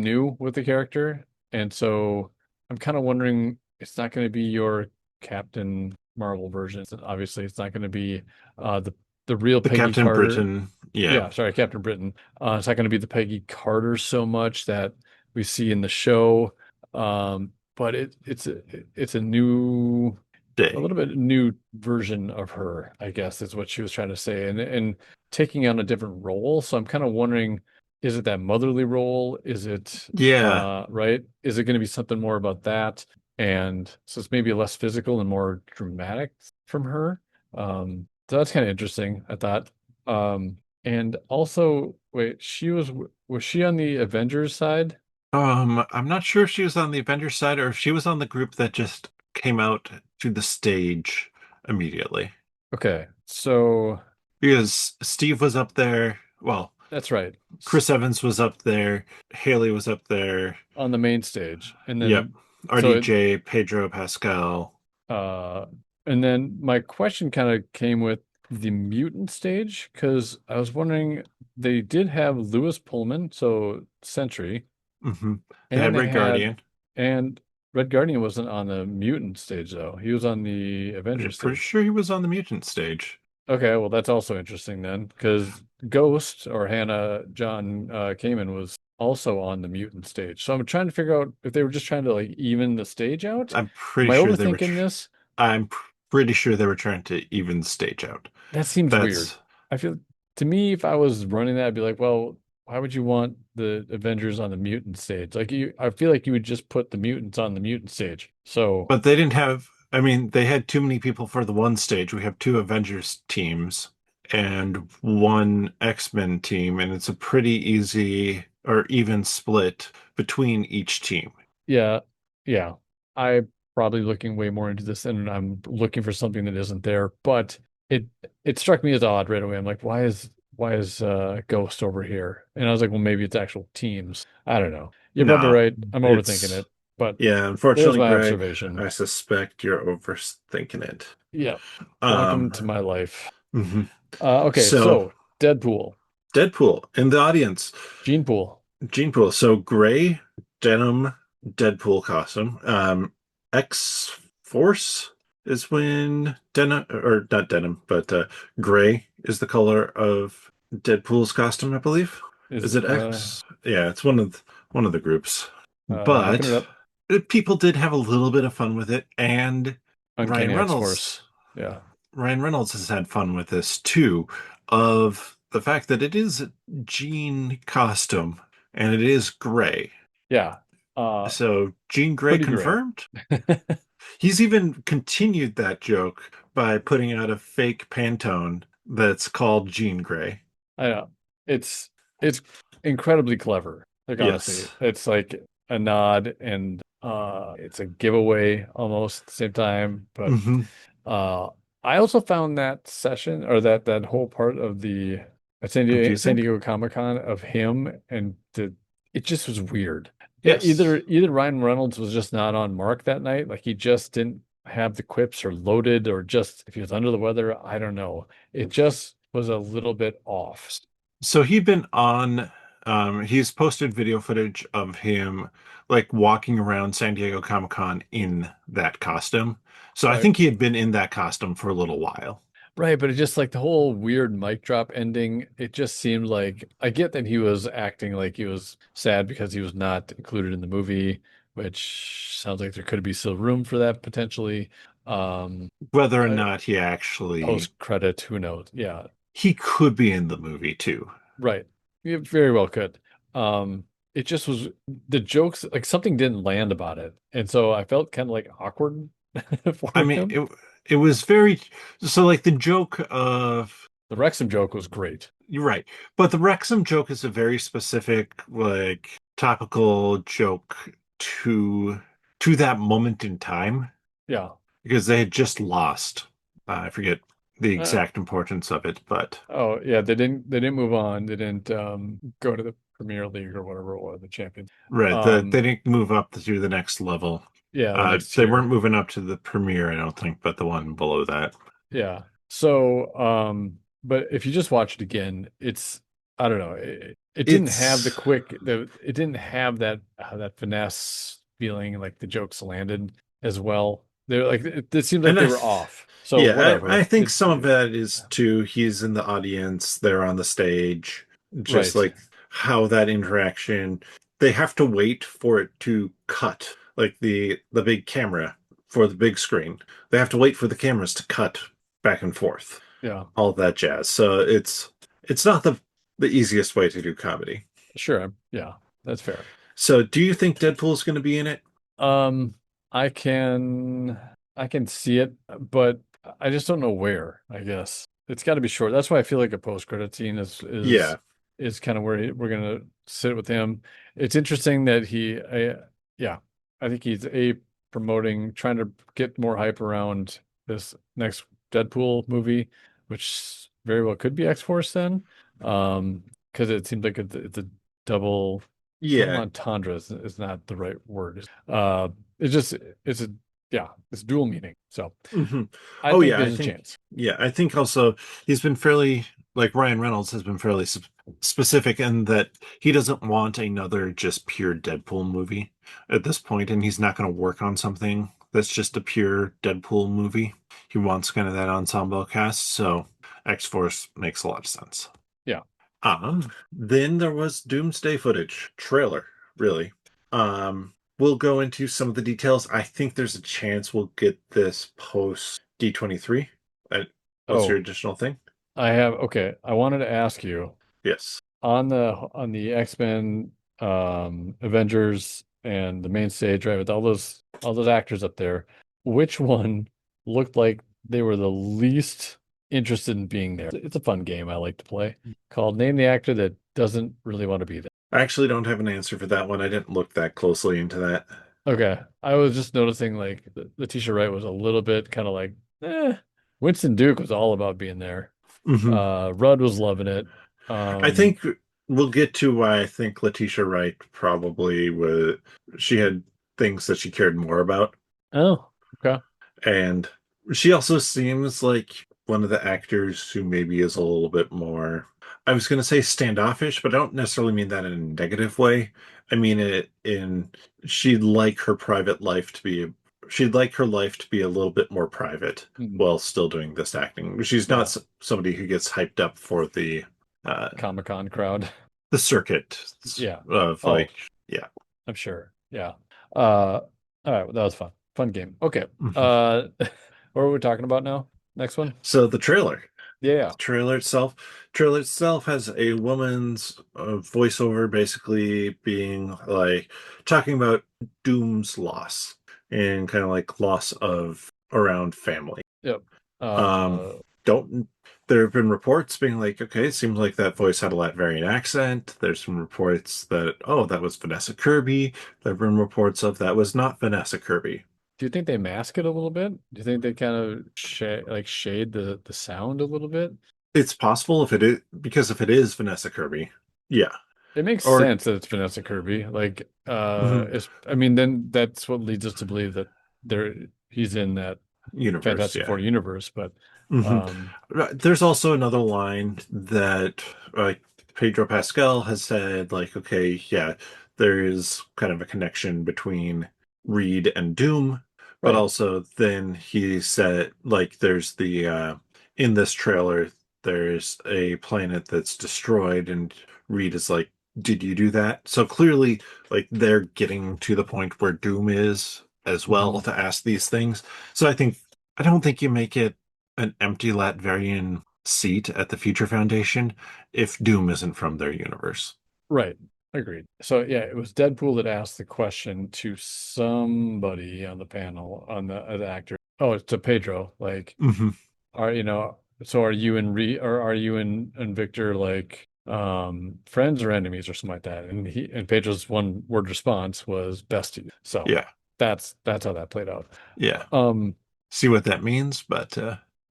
new with the character. And so I'm kind of wondering, it's not going to be your Captain Marvel version. Obviously, it's not going to be the real The Peggy Captain Carter. Britain. Yeah. Yeah, sorry, Captain Britain. It's not going to be the Peggy Carter so much that we see in the show, but it's a Day. little bit new version of her, I guess is what she was trying to say, and taking on a different role. So I'm kind of wondering, is it that motherly role? Is it Yeah. right? Is it going to be something more about that? And so it's maybe less physical and more dramatic from her. So that's kind of interesting, I thought. And also, wait, was she on the Avengers side? I'm not sure if she was on the Avengers side or if she was on the group that just came out to the stage immediately. Okay, so Because Steve was up there. Well, that's right. Chris Evans was up there. Haley was up there. On the main stage, and Yep. then so RDJ, Pedro Pascal. uh And then my question kind of came with the mutant stage because I was wondering they did have Lewis Pullman, so Sentry, Hmm. They and had they Red had Guardian. and Red Guardian wasn't on the mutant stage though. He was on the I'm Avengers pretty stage. sure he was on the mutant stage. Okay, well that's also interesting then, because Ghost or Hannah John Kamen was also on the mutant stage. So I'm trying to figure out if they were just trying to like even the stage out. I'm Am pretty I sure they were. overthinking this? I'm pretty sure they were trying to even the stage out. That seems weird. That's I feel to me, if I was running that, I'd be like, well, why would you want the Avengers on the mutant stage? Like I feel like you would just put the mutants on the mutant stage. So But they didn't have, I mean, they had too many people for the one stage. We have two Avengers teams and one X-Men team, and it's a pretty easy or even split between each team. yeah, yeah. I'm probably looking way more into this and I'm looking for something that isn't there. But it it struck me as odd right away. I'm like, why is Ghost over here? And I was like, well, maybe it's actual teams. I don't know. You're probably No, right. I'm overthinking it's, it, but yeah, there's unfortunately, my Greg, observation. I suspect you're overthinking it. Yeah. Welcome Um, to my life. mhm. Okay, So, so Deadpool, Deadpool in the audience. Gene Pool. Gene Pool. So gray denim Deadpool costume. X Force is when denim or not denim, but gray is the color of Deadpool's costume, I believe. Is Is it X? Yeah, it's one of the groups. looking it But up. people did have a little bit of fun with it, and Ryan Uncanny Reynolds X-Force. Yeah. Ryan Reynolds has had fun with this too, of the fact that it is a Jean costume and it is gray. Yeah. Uh So Jean Grey Pretty gray. confirmed. He's even continued that joke by putting out a fake Pantone that's called Jean Grey. I know. It's incredibly clever. Like honestly, Yes. it's like a nod and it's a giveaway almost at the same time. But Hmm. uh I also found that session or that whole part of the San Confusing? Diego Comic-Con of him and it just was weird. Yes. Either Ryan Reynolds was just not on mark that night, like he just didn't have the quips or loaded or just if he was under the weather, I don't know. It just was a little bit off. So he'd been on, he's posted video footage of him like walking around San Diego Comic-Con in that costume. So I Right. think he had been in that costume for a little while. Right, but it just like the whole weird mic drop ending, it just seemed like I get that he was acting like he was sad because he was not included in the movie, which sounds like there could be still room for that potentially. Um, Whether or uh, not he actually, Post credit, who knows? Yeah, he could be in the movie too. right. You very well could. It just was the jokes like something didn't land about it, and so I felt kind of like awkward I for mean, him. it was very, so like the joke of, The Wrexham joke was great. you're right, but the Wrexham joke is a very specific, like topical joke to that moment in time Yeah. because they had just lost. I forget the Uh, exact importance of it, but Oh yeah, they didn't move on. They didn't go to the Premier League or whatever it was, the Champions. right, Um they didn't move up to the next level. yeah, the next They weren't tier. moving up to the Premier, I don't think, but the one below that. Yeah. So but if you just watch it again, it's I don't know. It didn't have It's it didn't have that finesse feeling like the jokes landed as well. They're like it seemed like and they I were off. So yeah, I whatever. think some of that is too he's in the audience, they're on the stage, just Right. like how that interaction they have to wait for it to cut, like the big camera for the big screen. They have to wait for the cameras to cut back and forth. Yeah. All that jazz. So it's not the easiest way to do comedy. Sure. Yeah. That's fair. So do you think Deadpool's going to be in it? Um, I can I can see it, but I just don't know where, I guess. It's got to be short. That's why I feel like a post-credit scene Yeah. is kind of where we're gonna sit with him. It's interesting that yeah, I think he's promoting, trying to get more hype around this next Deadpool movie, which very well could be X-Force then. Because it seems like it's a double Yeah. entendre is not the right word. It's just it's a yeah, it's dual meaning. So Hmm. I Oh think yeah, there's a chance. I think also he's been fairly like Ryan Reynolds has been fairly specific in that he doesn't want another just pure Deadpool movie at this point, and he's not going to work on something that's just a pure Deadpool movie. He wants kind of that ensemble cast, so X-Force makes a lot of sense. Yeah. Then there was Doomsday footage trailer, really. We'll go into some of the details. I think there's a chance we'll get this post D23. What's your Oh, additional thing? I have okay. I wanted to ask you Yes. on the X-Men Avengers and the main stage, right, with all those actors up there, which one looked like they were the least interested in being there? It's a fun game I like to play called Name the Actor That Doesn't Really Want to Be there. I actually don't have an answer for that one. I didn't look that closely into that. Okay. I was just noticing like Letitia Wright was a little bit kind of like, eh. Winston Duke was all about being there. Hmm. Rudd was loving it. I Um, think we'll get to why I think Letitia Wright probably was. She had things that she cared more about. oh, okay. And she also seems like one of the actors who maybe is a little bit more, I was going to say standoffish, but I don't necessarily mean that in a negative way. I mean it in she'd like her life to be a little bit more private Hmm. while still doing this acting. She's not Yeah. somebody who gets hyped up for uh Comic-Con crowd. the circuit Yeah. of Oh, like, yeah. I'm sure. Yeah. Uh, all right. Well, that was fun. Fun game. Okay. Mhm. Uh, what are we talking about now? Next one? So the trailer. Yeah. trailer itself trailer itself has a woman's voiceover basically being like talking about Doom's loss and kind of like loss of around family. Yep. um don't There have been reports being like, okay, it seems like that voice had a Latvian accent. There's some reports that, oh, that was Vanessa Kirby. There have been reports of that was not Vanessa Kirby. Do you think they mask it a little bit? Do you think they kind of shade the sound a little bit? It's possible if it is, because if it is Vanessa Kirby, yeah. It makes Or sense that it's Vanessa Kirby. Like, mhm, I mean, then that's what leads us to believe that there he's in that universe, Fantastic yeah. Four universe. But, Hmm. um, There's also another line that like Pedro Pascal has said, like, okay, yeah, there is kind of a connection between Reed and Doom, but right. also then he said, like, there's the in this trailer, there's a planet that's destroyed, and Reed is like, did you do that? So clearly, like, they're getting to the point where Doom is as well Mhm. to ask these things. So I don't think you make it an empty Latvian seat at the Future Foundation if Doom isn't from their universe. Right. Agreed. So yeah, it was Deadpool that asked the question to somebody on the panel on the actor. Oh, it's to Pedro. Like, Hmm. so are you and Re or are you and Victor like friends or enemies or something like that? And Pedro's one word response was besties. So Yeah, that's how that played out. yeah. Um, See what that means, but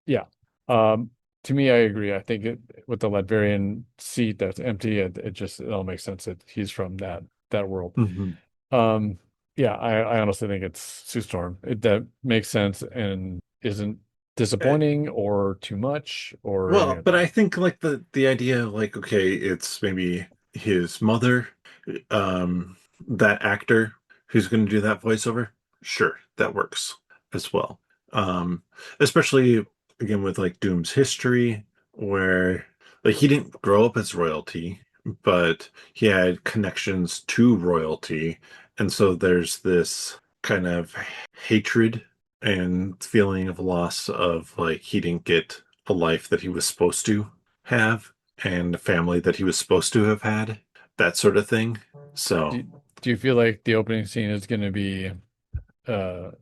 yeah. Um, to me, I agree. I think with the Latvian seat that's empty, it all makes sense that he's from that world. mhm. Um, yeah, I honestly think it's Sue Storm. That makes sense and isn't Uh, disappointing or too much or anything well, like but that. I think like the idea, like, okay, it's maybe his mother, um, that actor who's going to do that voiceover. Sure, that works as well. Um, Especially again with like Doom's history, where like he didn't grow up as royalty, but he had connections to royalty, and so there's this kind of hatred and feeling of loss of like he didn't get a life that he was supposed to have and a family that he was supposed to have had, that sort of thing. So, Do, do you feel like the opening scene is going to be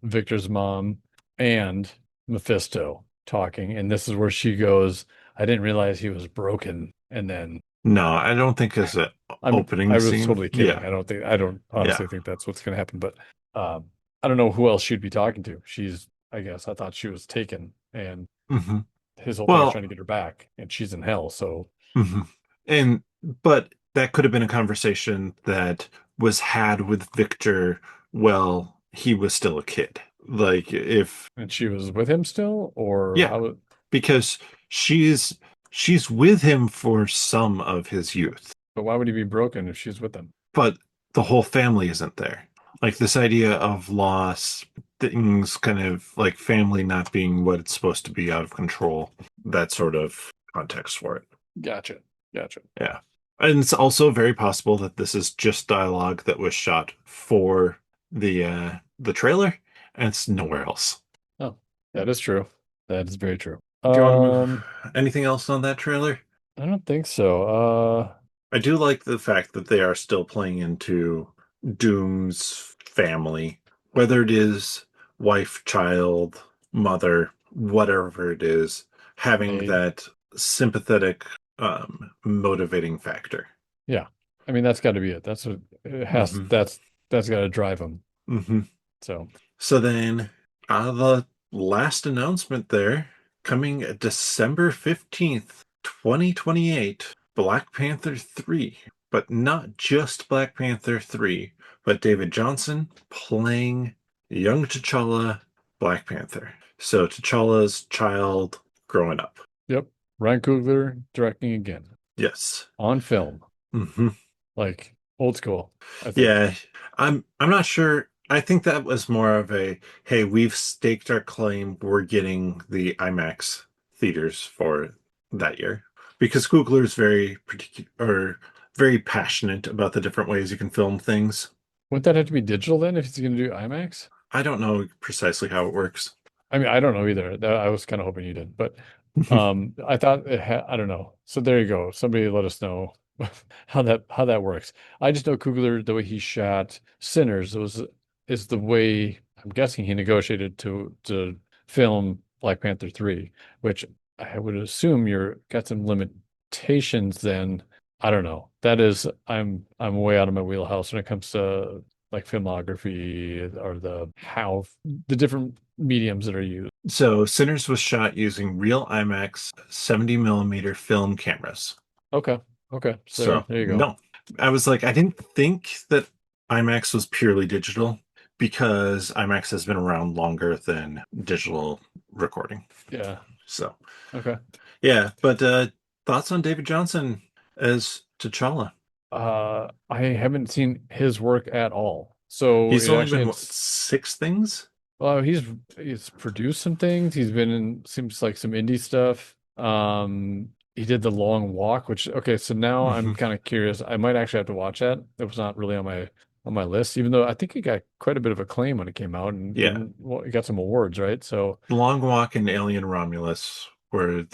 Victor's mom and Mephisto talking, and this is where she goes, "I didn't realize he was broken," and then no, I don't think it's an opening I was scene. totally kidding. Yeah, I don't yeah. honestly think that's what's going to happen, but um, I don't know who else she'd be talking to. I guess I thought she was taken, and Hmm. his whole thing is trying Well, to get her back, and she's in hell. So mhm. And but that could have been a conversation that was had with Victor while he was still a kid. Like if And she was with him still, or yeah, how? because she's she's with him for some of his youth, But why would he be broken if she's with him? but the whole family isn't there. Like this idea of loss, things kind of like family not being what it's supposed to be out of control, that sort of context for it. Gotcha. Gotcha. Yeah. And it's also very possible that this is just dialogue that was shot for the trailer and it's nowhere else. Oh, that is true. That is very true. Do you want to move anything else on that trailer? I don't think so. I do like the fact that they are still playing into Doom's family, whether it is wife, child, mother, whatever it is, having they, that sympathetic, motivating factor. yeah. I mean, that's got to be it. That's what it has. Hmm That's got to drive him. hmm So, So then, the last announcement there, coming December 15th, 2028, Black Panther 3. But not just Black Panther 3, but David Johnson playing young T'Challa Black Panther. So T'Challa's child growing up. yep. Ryan Coogler directing again Yes. on film, hmm like old school, I think. Yeah, I'm not sure. I think that was more of a, hey, we've staked our claim. We're getting the IMAX theaters for that year because Coogler's very particular or very passionate about the different ways you can film things. Wouldn't that have to be digital then if he's going to do IMAX? I don't know precisely how it works. I mean, I don't know either. I was kind of hoping you did, but I thought I don't know. So there you go. Somebody let us know how that works. I just know Coogler, the way he shot Sinners is the way I'm guessing he negotiated to film Black Panther 3, which I would assume you're got some limitations then. I don't know. That is I'm way out of my wheelhouse when it comes to like filmography or the different mediums that are used. So Sinners was shot using real IMAX 70 millimeter film cameras. Okay. Okay. So So, there you go. no. I was like, I didn't think that IMAX was purely digital because IMAX has been around longer than digital recording. Yeah. So, Okay. yeah, but thoughts on David Johnson as T'Challa? I haven't seen his work at all. So He's it only actually been what, it's six things? well, he's produced some things. He's been in seems like some indie stuff. He did The Long Walk, which okay, so now I'm Hmm kind of curious. I might actually have to watch that. It was not really on my list, even though I think it got quite a bit of acclaim when it came out and Yeah, didn't well, it got some awards, right? So Long Walk and Alien Romulus were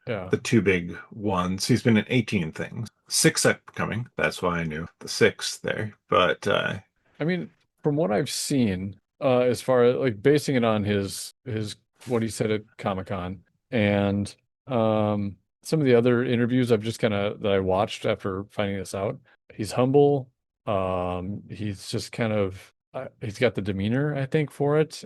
yeah. the two big ones. He's been in 18 things. Six upcoming. That's why I knew the six there. But I mean, from what I've seen, as far as like basing it on his what he said at Comic-Con and some of the other interviews I've just kind of that I watched after finding this out, he's humble. He's just kind of he's got the demeanor, I think, for it.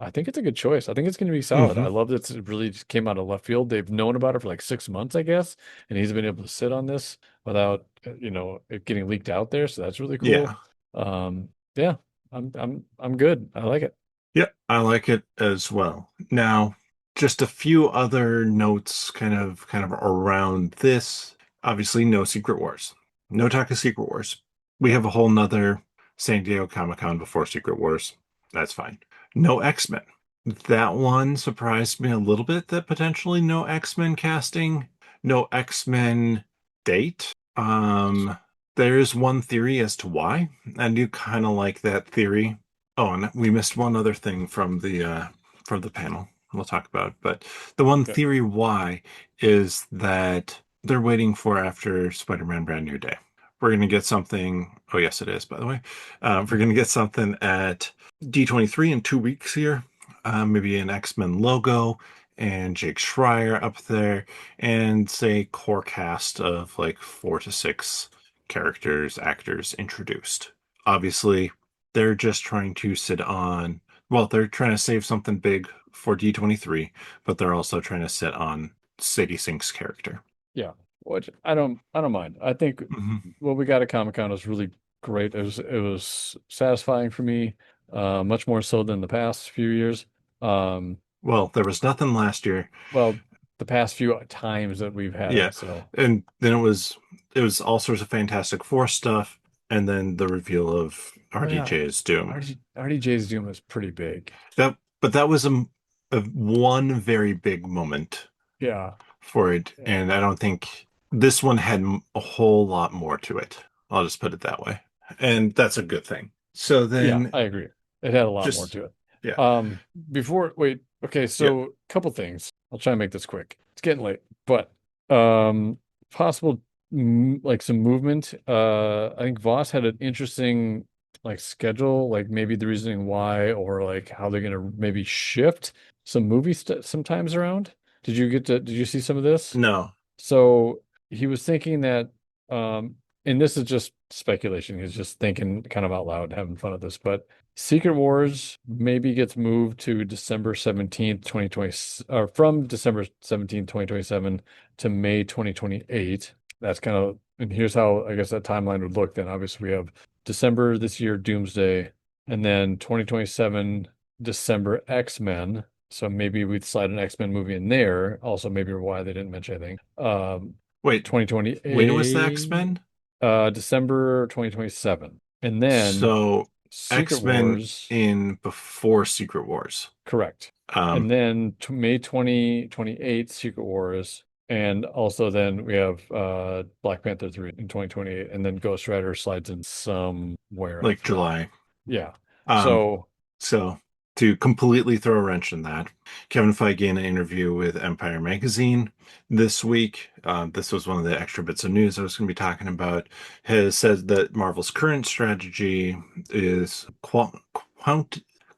I think it's a good choice. I think it's going to be solid. I mhm. love that it really just came out of left field. They've known about it for like 6 months, I guess, and he's been able to sit on this without, it getting leaked out there. So that's really Yeah. cool. Yeah, I'm good. I like it. Yep, I like it as well. Now, just a few other notes kind of around this. Obviously, no Secret Wars. No talk of Secret Wars. We Yeah, have a whole nother San Diego Comic-Con before Secret Wars. That's fine. No X-Men. That one surprised me a little bit that potentially no X-Men casting, no X-Men date. There's one theory as to why. I do kind of like that theory. Oh, and we missed one other thing from the panel. We'll talk about, but the one yeah, theory why is that they're waiting for after Spider-Man Brand New Day. We're gonna get something. Oh, yes, it is, by the way. We're gonna get something at D23 in 2 weeks here. Maybe an X-Men logo and Jake Schreier up there, and say core cast of like 4 to 6 characters, actors introduced. Obviously, they're just trying to sit on, well, they're trying to save something big for D23, but they're also trying to sit on Sadie Sink's character. yeah. Which I don't mind. I think Hmm what we got at Comic-Con was really great. It was satisfying for me. much more so than the past few years. Um, Well, there was nothing last year. well, the past few times that we've had Yeah. it. So And then it was all sorts of Fantastic Four stuff, and then the reveal of oh yeah, RDJ's Doom. RDJ's Doom was pretty big. But that was a one very big moment Yeah. for it, Yeah. and I don't think this one had a whole lot more to it. I'll just put it that way. And that's a good thing. So Yeah, then I agree. It had a lot more just to it. yeah. Before, wait, okay, Yeah. so couple things. I'll try and make this quick. It's getting late, but um, possible like some movement. I think Voss had an interesting like schedule, like maybe the reasoning why, or like how they're gonna maybe shift some movie st sometimes around. Did you see some of this? No. So he was thinking that, um, and this is just speculation. He's just thinking kind of out loud, having fun with this. But Secret Wars maybe gets moved to December 17th, 2020, or from December 17th, 2027 to May 2028. That's kind of, and here's how I guess that timeline would look then. Obviously, we have December this year, Doomsday, and then 2027, December X-Men. So maybe we'd slide an X-Men movie in there. Also, maybe why they didn't mention anything. Wait, when was the 2028, X-Men? December 2027. And then So Secret X-Men Wars, in before Secret Wars. correct. Um, And then May 2028, Secret Wars. And also then we have Black Panther 3 in 2028. And then Ghost Rider slides in somewhere like after that. July. Yeah. Um, So so to completely throw a wrench in that, Kevin Feige in an interview with Empire Magazine this week, this was one of the extra bits of news I was going to be talking about, has said that Marvel's current strategy is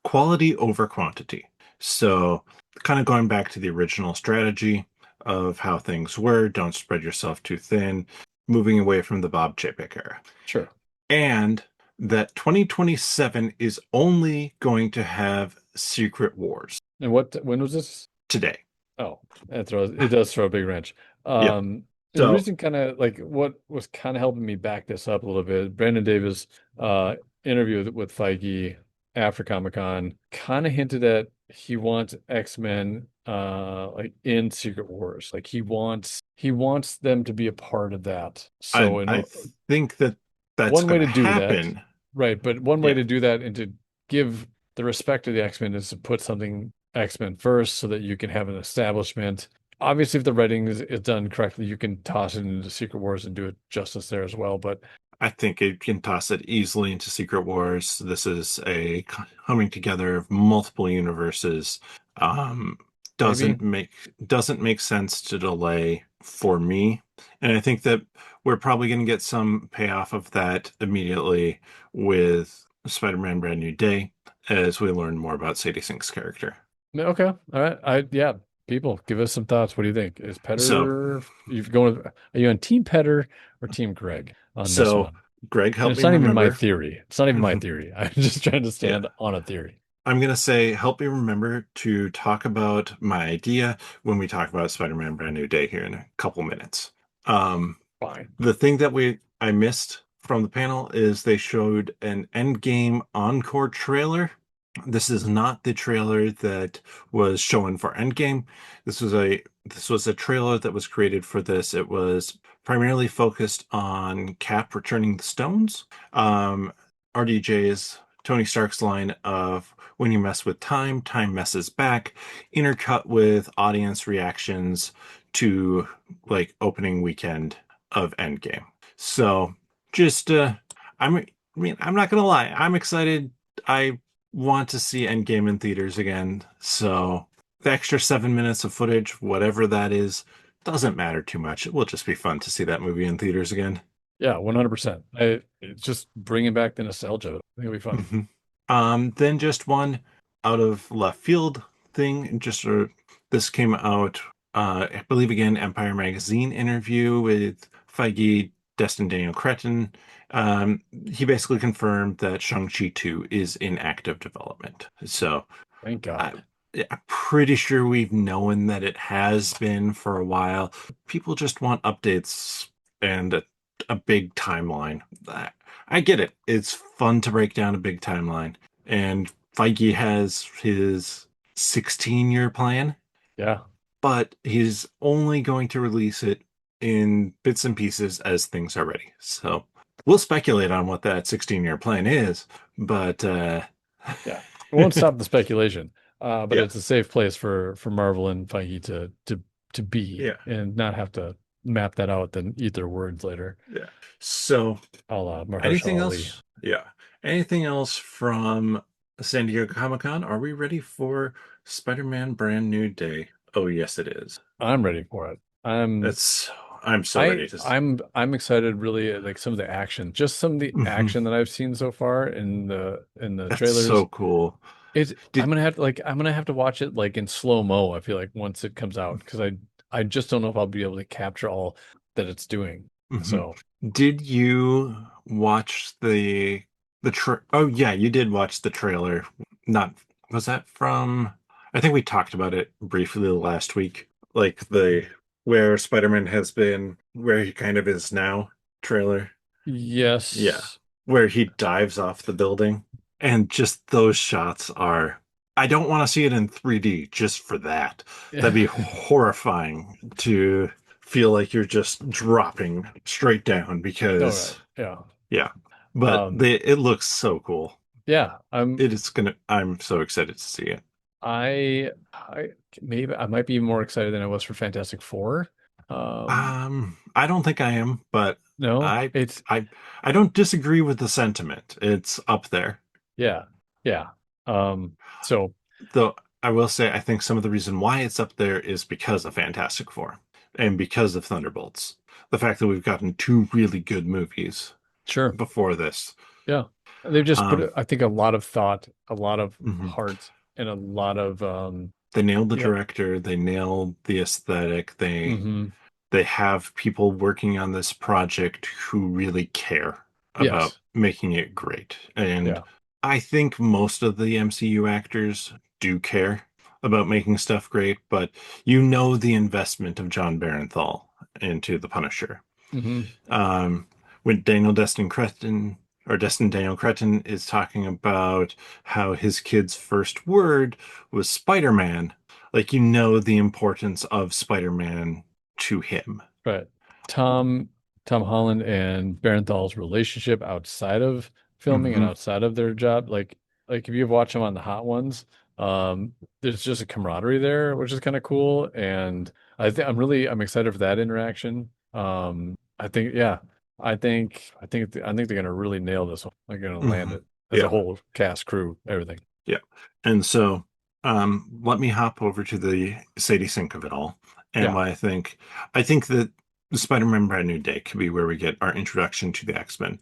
quality over quantity. So kind of going back to the original strategy of how things were, don't spread yourself too thin, moving away from the Bob Chapek era. sure. And that 2027 is only going to have Secret Wars And when was this? today. Oh, it does throw a big wrench. Yep. And the So reason kind of like what was kind of helping me back this up a little bit, Brandon Davis interview with Feige after Comic-Con kind of hinted that he wants X-Men like in Secret Wars. Like he wants them to be a part of that. I So I think that that's one way going to to do that, happen. right, but one way Yeah, to do that and to give the respect to the X-Men is to put something X-Men first so that you can have an establishment. Obviously, if the writing is done correctly, you can toss it into Secret Wars and do it justice there as well. But I think it can toss it easily into Secret Wars. This is a coming together of multiple universes. Um, maybe, doesn't make doesn't make sense to delay for me, and I think that we're probably going to get some payoff of that immediately with Spider-Man: Brand New Day as we learn more about Sadie Sink's character. okay, all right. Yeah, people, give us some thoughts. What do you think? Is So, Petter, you've going, are you on Team Petter or Team Greg on this so one? Greg, And help it's me not even my remember. theory. It's not even my theory. I'm just trying to Yeah. stand on a theory. I'm going to say, help me remember to talk about my idea when we talk about Spider-Man Brand New Day here in a couple minutes. Um, Fine. the thing that I missed from the panel is they showed an Endgame encore trailer. This is not the trailer that was shown for Endgame. This was a trailer that was created for this. It was primarily focused on Cap returning the stones. RDJ's Tony Stark's line of when you mess with time, time messes back, intercut with audience reactions to like opening weekend of Endgame. So just I'm not gonna lie, I'm excited. I want to see Endgame in theaters again. So the extra 7 minutes of footage, whatever that is, doesn't matter too much. It will just be fun to see that movie in theaters again. Yeah, 100%. It's just bringing back the nostalgia. I think it'll be fun. Mhm. Then just one out of left field thing. This came out, I believe again, Empire Magazine interview with Feige, Destin Daniel Cretton. He basically confirmed that Shang-Chi 2 is in active development. So Thank I, God. I'm pretty sure we've known that it has been for a while. People just want updates and a big timeline. I get it. It's fun to break down a big timeline, and Feige has his 16-year plan, Yeah. but he's only going to release it in bits and pieces as things are ready. So we'll speculate on what that 16-year plan is, but Yeah. It won't stop the speculation. But yeah, it's a safe place for Marvel and Feige to be yeah, and not have to map that out, then eat their words later. yeah. So A la Mahershala anything Ali. else? Yeah. Anything else from San Diego Comic-Con? Are we ready for Spider-Man Brand New Day? Oh, yes, it is. I'm ready for it. That's I'm so ready to. I'm excited really like some of the action, just some of the Mhm. action that I've seen so far in the That's so trailers. cool. It's Did I'm gonna have to watch it like in slow mo, I feel like once it comes out because I just don't know if I'll be able to capture all that it's doing. mhm. So Did you watch oh yeah, you did watch the trailer. Not Was that from I think we talked about it briefly last week. Like the where Spider-Man has been, where he kind of is now trailer. Yeah. yes. Where he dives off the building. And just those shots are I don't want to see it in 3D just for that. That'd be horrifying to feel like you're just dropping straight down All right. because Yeah. yeah. But Um, it looks so cool. yeah, I'm so excited to see it. I maybe I might be more excited than I was for Fantastic Four. Um, I don't think I am, but no, I I I don't disagree with the sentiment. It's up there. yeah, yeah. So Though I will say, I think some of the reason why it's up there is because of Fantastic Four and because of Thunderbolts. The fact that we've gotten two really good movies sure, before this. yeah. They've just put, Um, I think, a lot of thought, a lot of mhm. heart, and a lot of They nailed the yeah. director, they nailed the aesthetic, Hmm. they have people working on this project who really care about Yes, making it great. And yeah. I think most of the MCU actors do care about making stuff great, but you know the investment of John Barenthal into The Punisher. Hmm. Um, when Destin Daniel Cretton is talking about how his kid's first word was Spider-Man, like you know the importance of Spider-Man to him. Right. Tom Tom Holland and Barenthal's relationship outside of filming and Hmm. outside of their job, like if you watch them on the Hot Ones, there's just a camaraderie there, which is kind of cool. And I'm excited for that interaction. I think yeah, I think they're gonna really nail this one. They're gonna land Hmm. it as a Yeah. whole cast, crew, everything. Yeah. And so let me hop over to the Sadie Sink of it all and Yeah. why I think that Spider-Man Brand New Day could be where we get our introduction to the X-Men.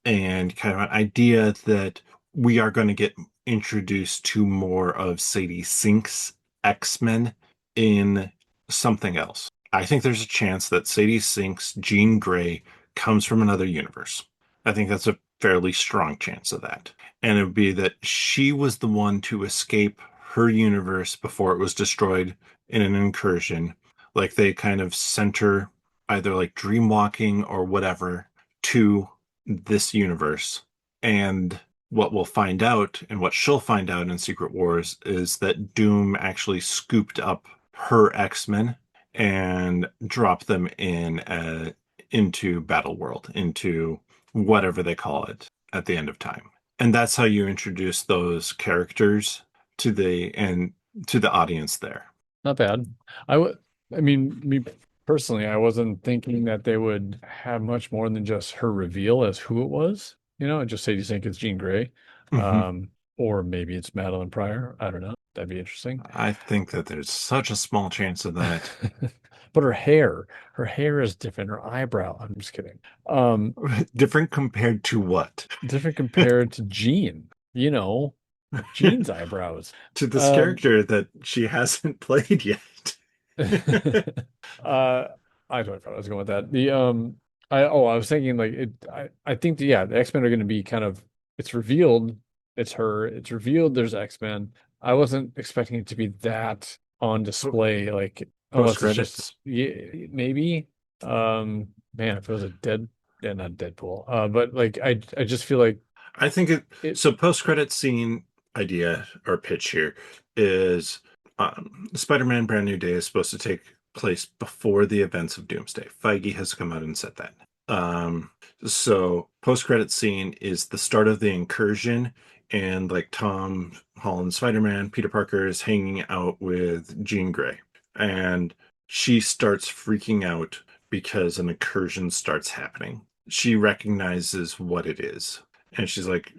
And kind of an idea that we are going to get introduced to more of Sadie Sink's X-Men in something else. I think there's a chance that Sadie Sink's Jean Grey comes from another universe. I think that's a fairly strong chance of that, and it would be that she was the one to escape her universe before it was destroyed in an incursion. Like they kind of sent her either like dreamwalking or whatever to this universe. And what we'll find out and what she'll find out in Secret Wars is that Doom actually scooped up her X-Men and dropped them into Battle World, into whatever they call it at the end of time. And that's how you introduce those characters to the audience there. Not bad. I would, I mean, me personally, I wasn't thinking that they would have much more than just her reveal as who it was. And just say you think it's Jean Grey, Hmm. or maybe it's Madeline Pryor. I don't know. That'd be interesting. I think that there's such a small chance of that. But her hair is different. Her eyebrow. I'm just kidding. Different compared to what? Different compared to Jean. Jean's eyebrows. To this Um, character that she hasn't played yet. I totally forgot I was going with that. I was thinking like I think yeah, the X-Men are going to be kind of it's revealed it's her, it's revealed there's X-Men. I wasn't expecting it to be that on display, like Post unless it's just credits. yeah, maybe. Man, if it was a dead, yeah, not Deadpool. But like I just feel like I think It so. Post-credit scene idea or pitch here is Spider-Man Brand New Day is supposed to take place before the events of Doomsday. Feige has come out and said that. Um, so post-credit scene is the start of the incursion, and like Tom Holland Spider-Man, Peter Parker is hanging out with Jean Grey, and she starts freaking out because an incursion starts happening. She recognizes what it is, and she's like,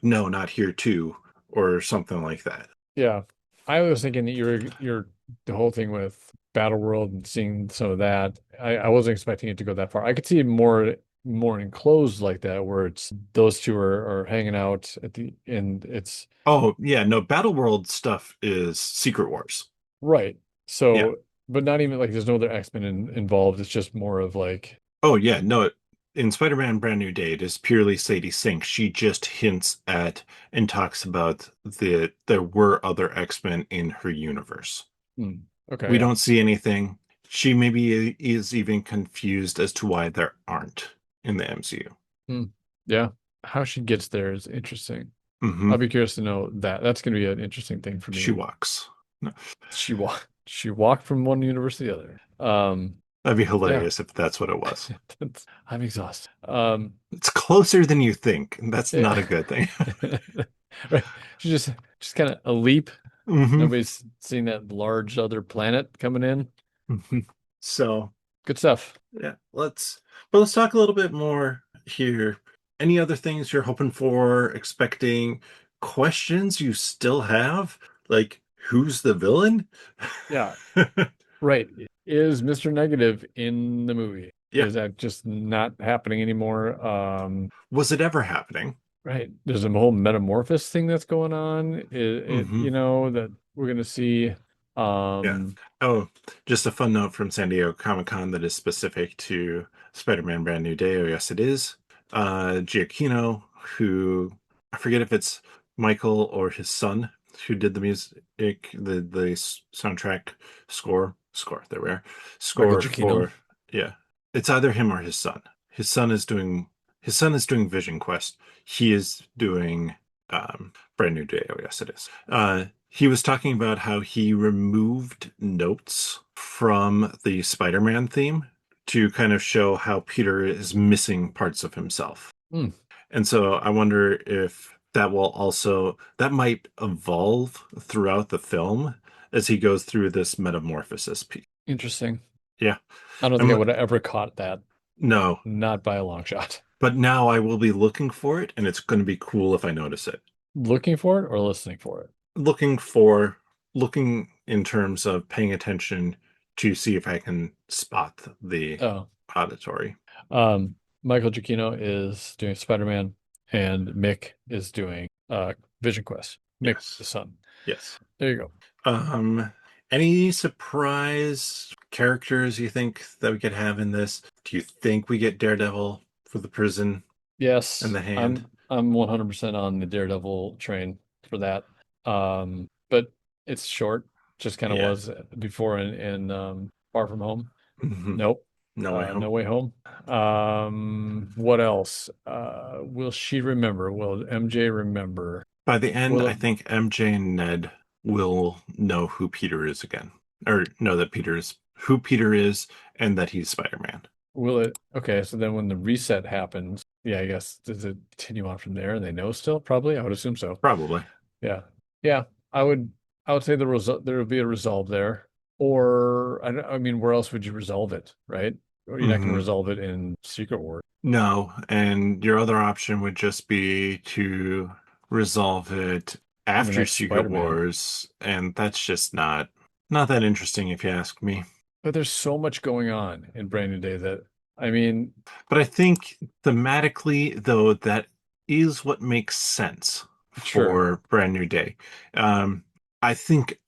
no, not here too, or something like that. Yeah. I was thinking that you're the whole thing with Battle World and seeing some of that. I wasn't expecting it to go that far. I could see it more enclosed like that, where it's those two are hanging out at the and it's Oh yeah, no, Battle World stuff is Secret Wars. right. Yeah. So, but not even like there's no other X-Men involved. It's just more of like, Oh yeah, no. In Spider-Man Brand New Day, it is purely Sadie Sink. She just hints at and talks about there were other X-Men in her universe. hmm, okay, We yeah. don't see anything. She maybe is even confused as to why there aren't in the MCU. Hmm, yeah. How she gets there is interesting. Hmm. I'll be curious to know that. That's going to be an interesting thing for She me. walks. No, She walked from one universe to the other. that'd be Yeah. hilarious if that's what it was. I'm exhausted. It's closer than you think. That's not a Yeah. good thing. Right. She just kind of a leap. Hmm. Nobody's seen that large other planet coming in. Hmm. So Good stuff. yeah, let's talk a little bit more here. Any other things you're hoping for, expecting, questions you still have? Like, who's the villain? Yeah. Right. Is Mr. Negative in the movie? Yeah. Is that just not happening anymore? Was it ever happening? Right. There's a whole metamorphosis thing that's going on. Hmm. That we're gonna see. Yeah. Um, Oh, just a fun note from San Diego Comic-Con that is specific to Spider-Man Brand New Day. Oh, yes, it is. Giacchino, who I forget if it's Michael or his son who did the music, the soundtrack score. There we are. Michael Score Giacchino. for yeah. It's either him or his son. His son is doing Vision Quest. He is doing Brand New Day. Oh, yes, it is. He was talking about how he removed notes from the Spider-Man theme to kind of show how Peter is missing parts of himself. Hmm, And so I wonder if that might evolve throughout the film as he goes through this metamorphosis piece. interesting. Yeah. I don't think I I'm would have ever caught that. no, Not by a long shot. but now I will be looking for it and it's going to be cool if I notice it. Looking for it or listening for it? looking for Looking in terms of paying attention to see if I can spot the Oh, auditory. Michael Giacchino is doing Spider-Man, and Mick is doing Vision Quest. Mick, the Yes. son. Yes. There you go. Um, any surprise characters you think that we could have in this? Do you think we get Daredevil for the prison and Yes, the hand? I'm 100% on the Daredevil train for that. But it's short, just kind of Yeah. was before in Far From Home. Hmm. Nope. No Way No Home. Way Home. What else? Will she remember? Will MJ remember? By the end, Will I it think MJ and Ned will know who Peter is again, or know that who Peter is and that he's Spider-Man. will it okay, so then when the reset happens, yeah, I guess does it continue on from there and they know still? Probably, I would assume so. Probably. Yeah. Yeah. I would I would say there would be a resolve there. Or I mean, where else would you resolve it, right? Or you're not gonna Hmm. resolve it in Secret War. No, and your other option would just be to resolve it In the after next Secret Spider-Man. Wars, and that's just not that interesting if you ask me. But there's so much going on in Brand New Day that I mean, But I think thematically, though, that is what makes sense sure. for Brand New Day. Um, I think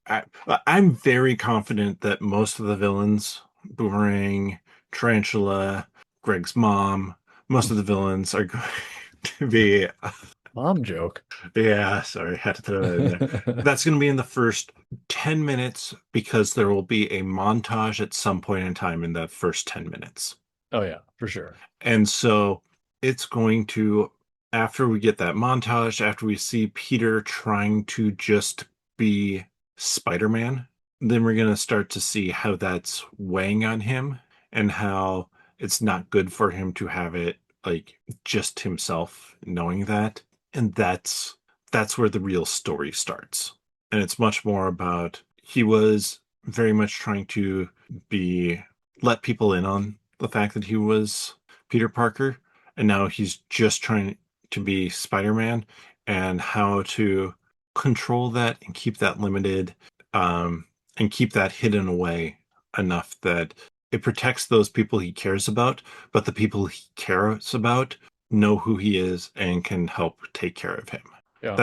I'm very confident that most of the villains, Boomerang, Tarantula, Greg's mom, most of the villains are going to be, Mom joke. yeah, sorry, had to throw that in there. That's going to be in the first 10 minutes because there will be a montage at some point in time in that first 10 minutes. Oh yeah, for sure. And so it's going to after we get that montage, after we see Peter trying to just be Spider-Man, then we're going to start to see how that's weighing on him and how it's not good for him to have it like just himself knowing that. And that's where the real story starts. And it's much more about he was very much trying to be let people in on the fact that he was Peter Parker, and now he's just trying to be Spider-Man, and how to control that and keep that limited, and keep that hidden away enough that it protects those people he cares about, but the people he cares about know who he is and can help take care of him. Yeah.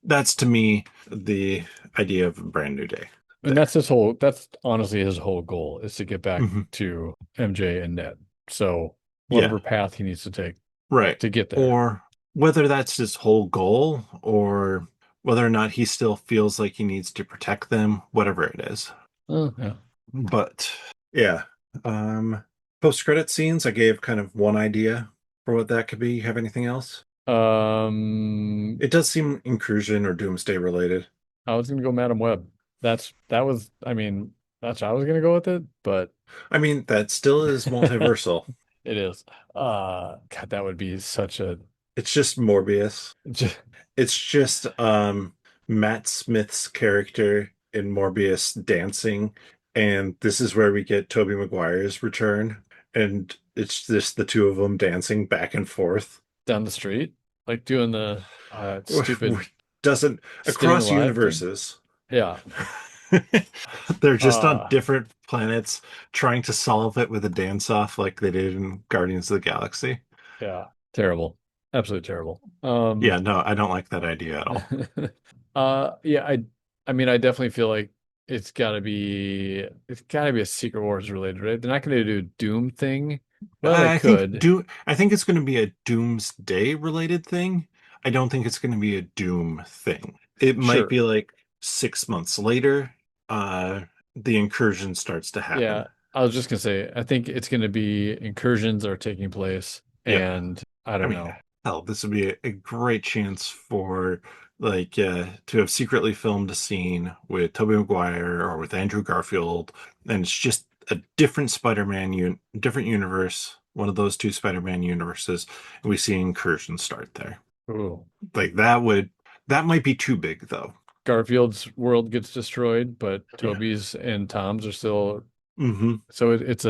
That's to me the idea of a brand new day And there. that's honestly his whole goal is to get back Hmm. to MJ and Ned. So Yeah, whatever path he needs to take right. to get there. Or whether that's his whole goal or whether or not he still feels like he needs to protect them, whatever it is. Yeah. But yeah, post-credit scenes, I gave kind of one idea for what that could be. You have anything else? Um, It does seem incursion or doomsday related. I was gonna go Madam Web. That was, I mean, that's how I was gonna go with it, but I mean, that still is multiversal. it is. God, that would be such a It's just Morbius. just, It's just Matt Smith's character in Morbius dancing, and this is where we get Tobey Maguire's return, and it's just the two of them dancing back and forth. down the street, like doing the stupid Doesn't staying across alive thing. universes. Yeah. They're just on Uh, different planets trying to solve it with a dance off like they did in Guardians of the Galaxy. yeah. Terrible. Absolutely terrible. Yeah, no, I don't like that idea at all. Yeah, I mean, I definitely feel like it's gotta be a Secret Wars related, right? They're not gonna do a Doom thing. Well, they could. I think it's going to be a Doomsday related thing. I don't think it's going to be a Doom thing. It might Sure. be like 6 months later, uh, the incursion starts to Yeah. happen. I was just gonna say, I think it's gonna be incursions are taking place, Yeah. and I I don't mean, know. hell, this would be a great chance for like to have secretly filmed a scene with Tobey Maguire or with Andrew Garfield, and it's just a different different universe, one of those two Spider-Man universes, and we see incursion start there. Ooh. Like that might be too big though. Garfield's world gets destroyed, but Yeah. Toby's and Tom's are still Hmm. so it's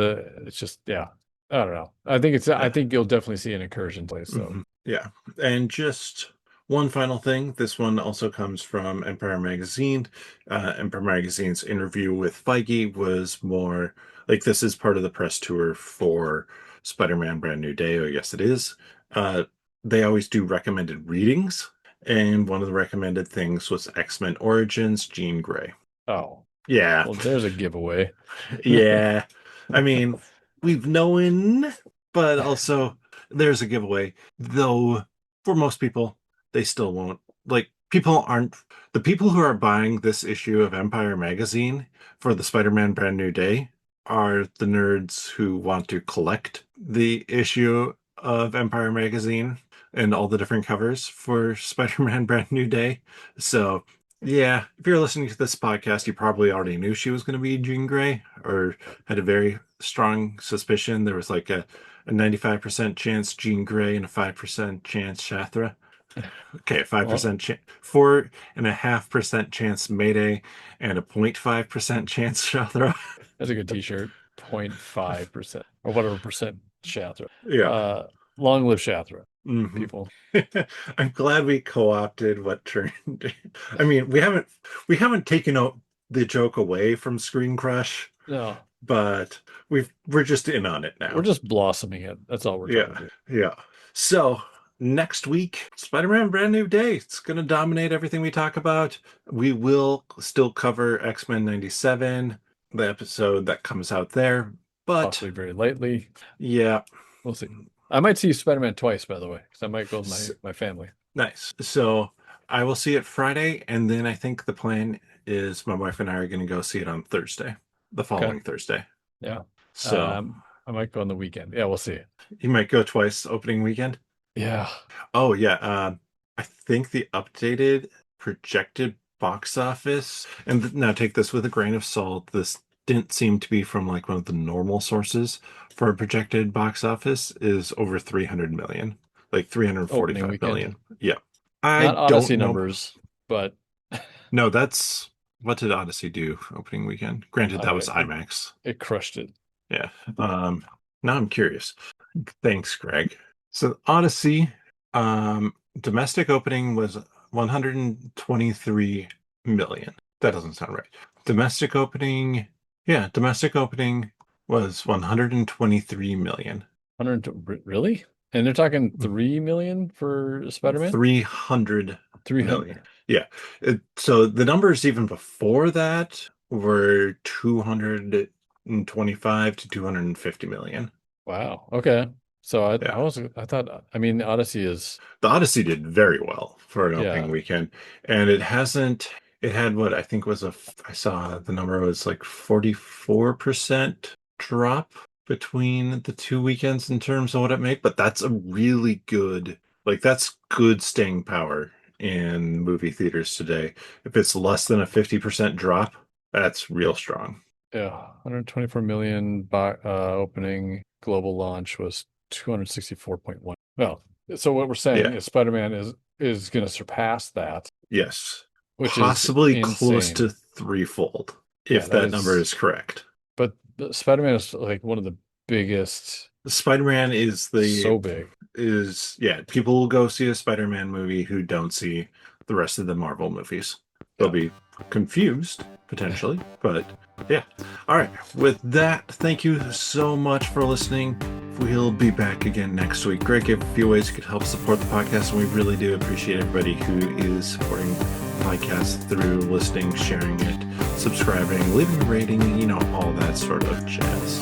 just yeah. I don't know. I Yeah. think you'll definitely see an incursion place though. Yeah. And just one final thing. This one also comes from Empire Magazine. Empire Magazine's interview with Feige was more like this is part of the press tour for Spider-Man Brand New Day. I guess it is. Uh, they always do recommended readings. And one of the recommended things was X-Men Origins, Jean Grey. Oh, Yeah. well, there's a giveaway. Yeah. I mean, we've known, but also there's a giveaway. Though for most people, they still won't. Like people aren't the people who are buying this issue of Empire magazine for the Spider-Man Brand New Day are the nerds who want to collect the issue of Empire magazine and all the different covers for Spider-Man Brand New Day. So yeah, if you're listening to this podcast, you probably already knew she was going to be Jean Grey or had a very strong suspicion. There was like a 95% chance Jean Grey and a 5% chance Shathra. Okay, Well, 5% chance, 4.5% chance Mayday, and a 0.5% chance Shathra. that's a good t-shirt. 0.5% or whatever percent Shatra. Yeah. Uh, long live Shatra, Hmm. people. I'm glad we co-opted what turned. I mean, we haven't taken the joke away from Screen Crush, No, but we're just in on it we're now. just blossoming it. That's all we're trying Yeah, to do. yeah. So next week, Spider-Man Brand New Day. It's gonna dominate everything we talk about. We will still cover X-Men 97, the episode that comes out there. But Possibly very lightly. yeah, We'll see. I might see Spider-Man twice, by the way, because I might go with s- my family. nice. So I will see it Friday, and then I think the plan is my wife and I are gonna go see it on Thursday, the Okay. following Thursday. Yeah. So I might go on the weekend. Yeah, we'll see. you might go twice opening weekend. Yeah. Oh yeah, I think the updated projected box office, and now take this with a grain of salt. This didn't seem to be from like one of the normal sources for a projected box office is over 300 million, like Opening 345 weekend. million. Yeah. Not I don't Odyssey know. numbers, but No, that's what did Odyssey do opening weekend? Granted, that was it, IMAX. it crushed it. Yeah. Now I'm curious. Thanks, Greg. So Odyssey, domestic opening was 123 million. That doesn't sound right. Domestic opening, yeah, domestic opening was 123 million. 100, really? And they're talking 3 million for Spider-Man? 300 million. 300. Yeah. So the numbers even before that were 225 to 250 million. Wow. Okay. So Yeah. I thought, I mean, Odyssey is, The Odyssey did very well for an yeah, opening weekend, and it had what I think was I saw the number was like 44% drop between the two weekends in terms of what it made, but that's a really good, like that's good staying power in movie theaters today. If it's less than a 50% drop, that's real strong. yeah, 124 million opening global launch was 264.1. Well, so what we're saying Yeah. is Spider-Man is going to surpass that, Yes. which is Possibly close insane. to threefold, Yeah, if that that number is, is correct. but Spider-Man is like one of the biggest, Spider-Man is so big. yeah, people will go see a Spider-Man movie who don't see the rest of the Marvel movies. They'll Yeah. be confused potentially, but yeah. All right. With that, thank you so much for listening. We'll be back again next week. Greg gave a few ways you could help support the podcast, and we really do appreciate everybody who is supporting the podcast through listening, sharing it, subscribing, leaving a rating, all that sort of jazz.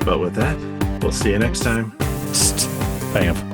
But with that, we'll see you next time. Bam.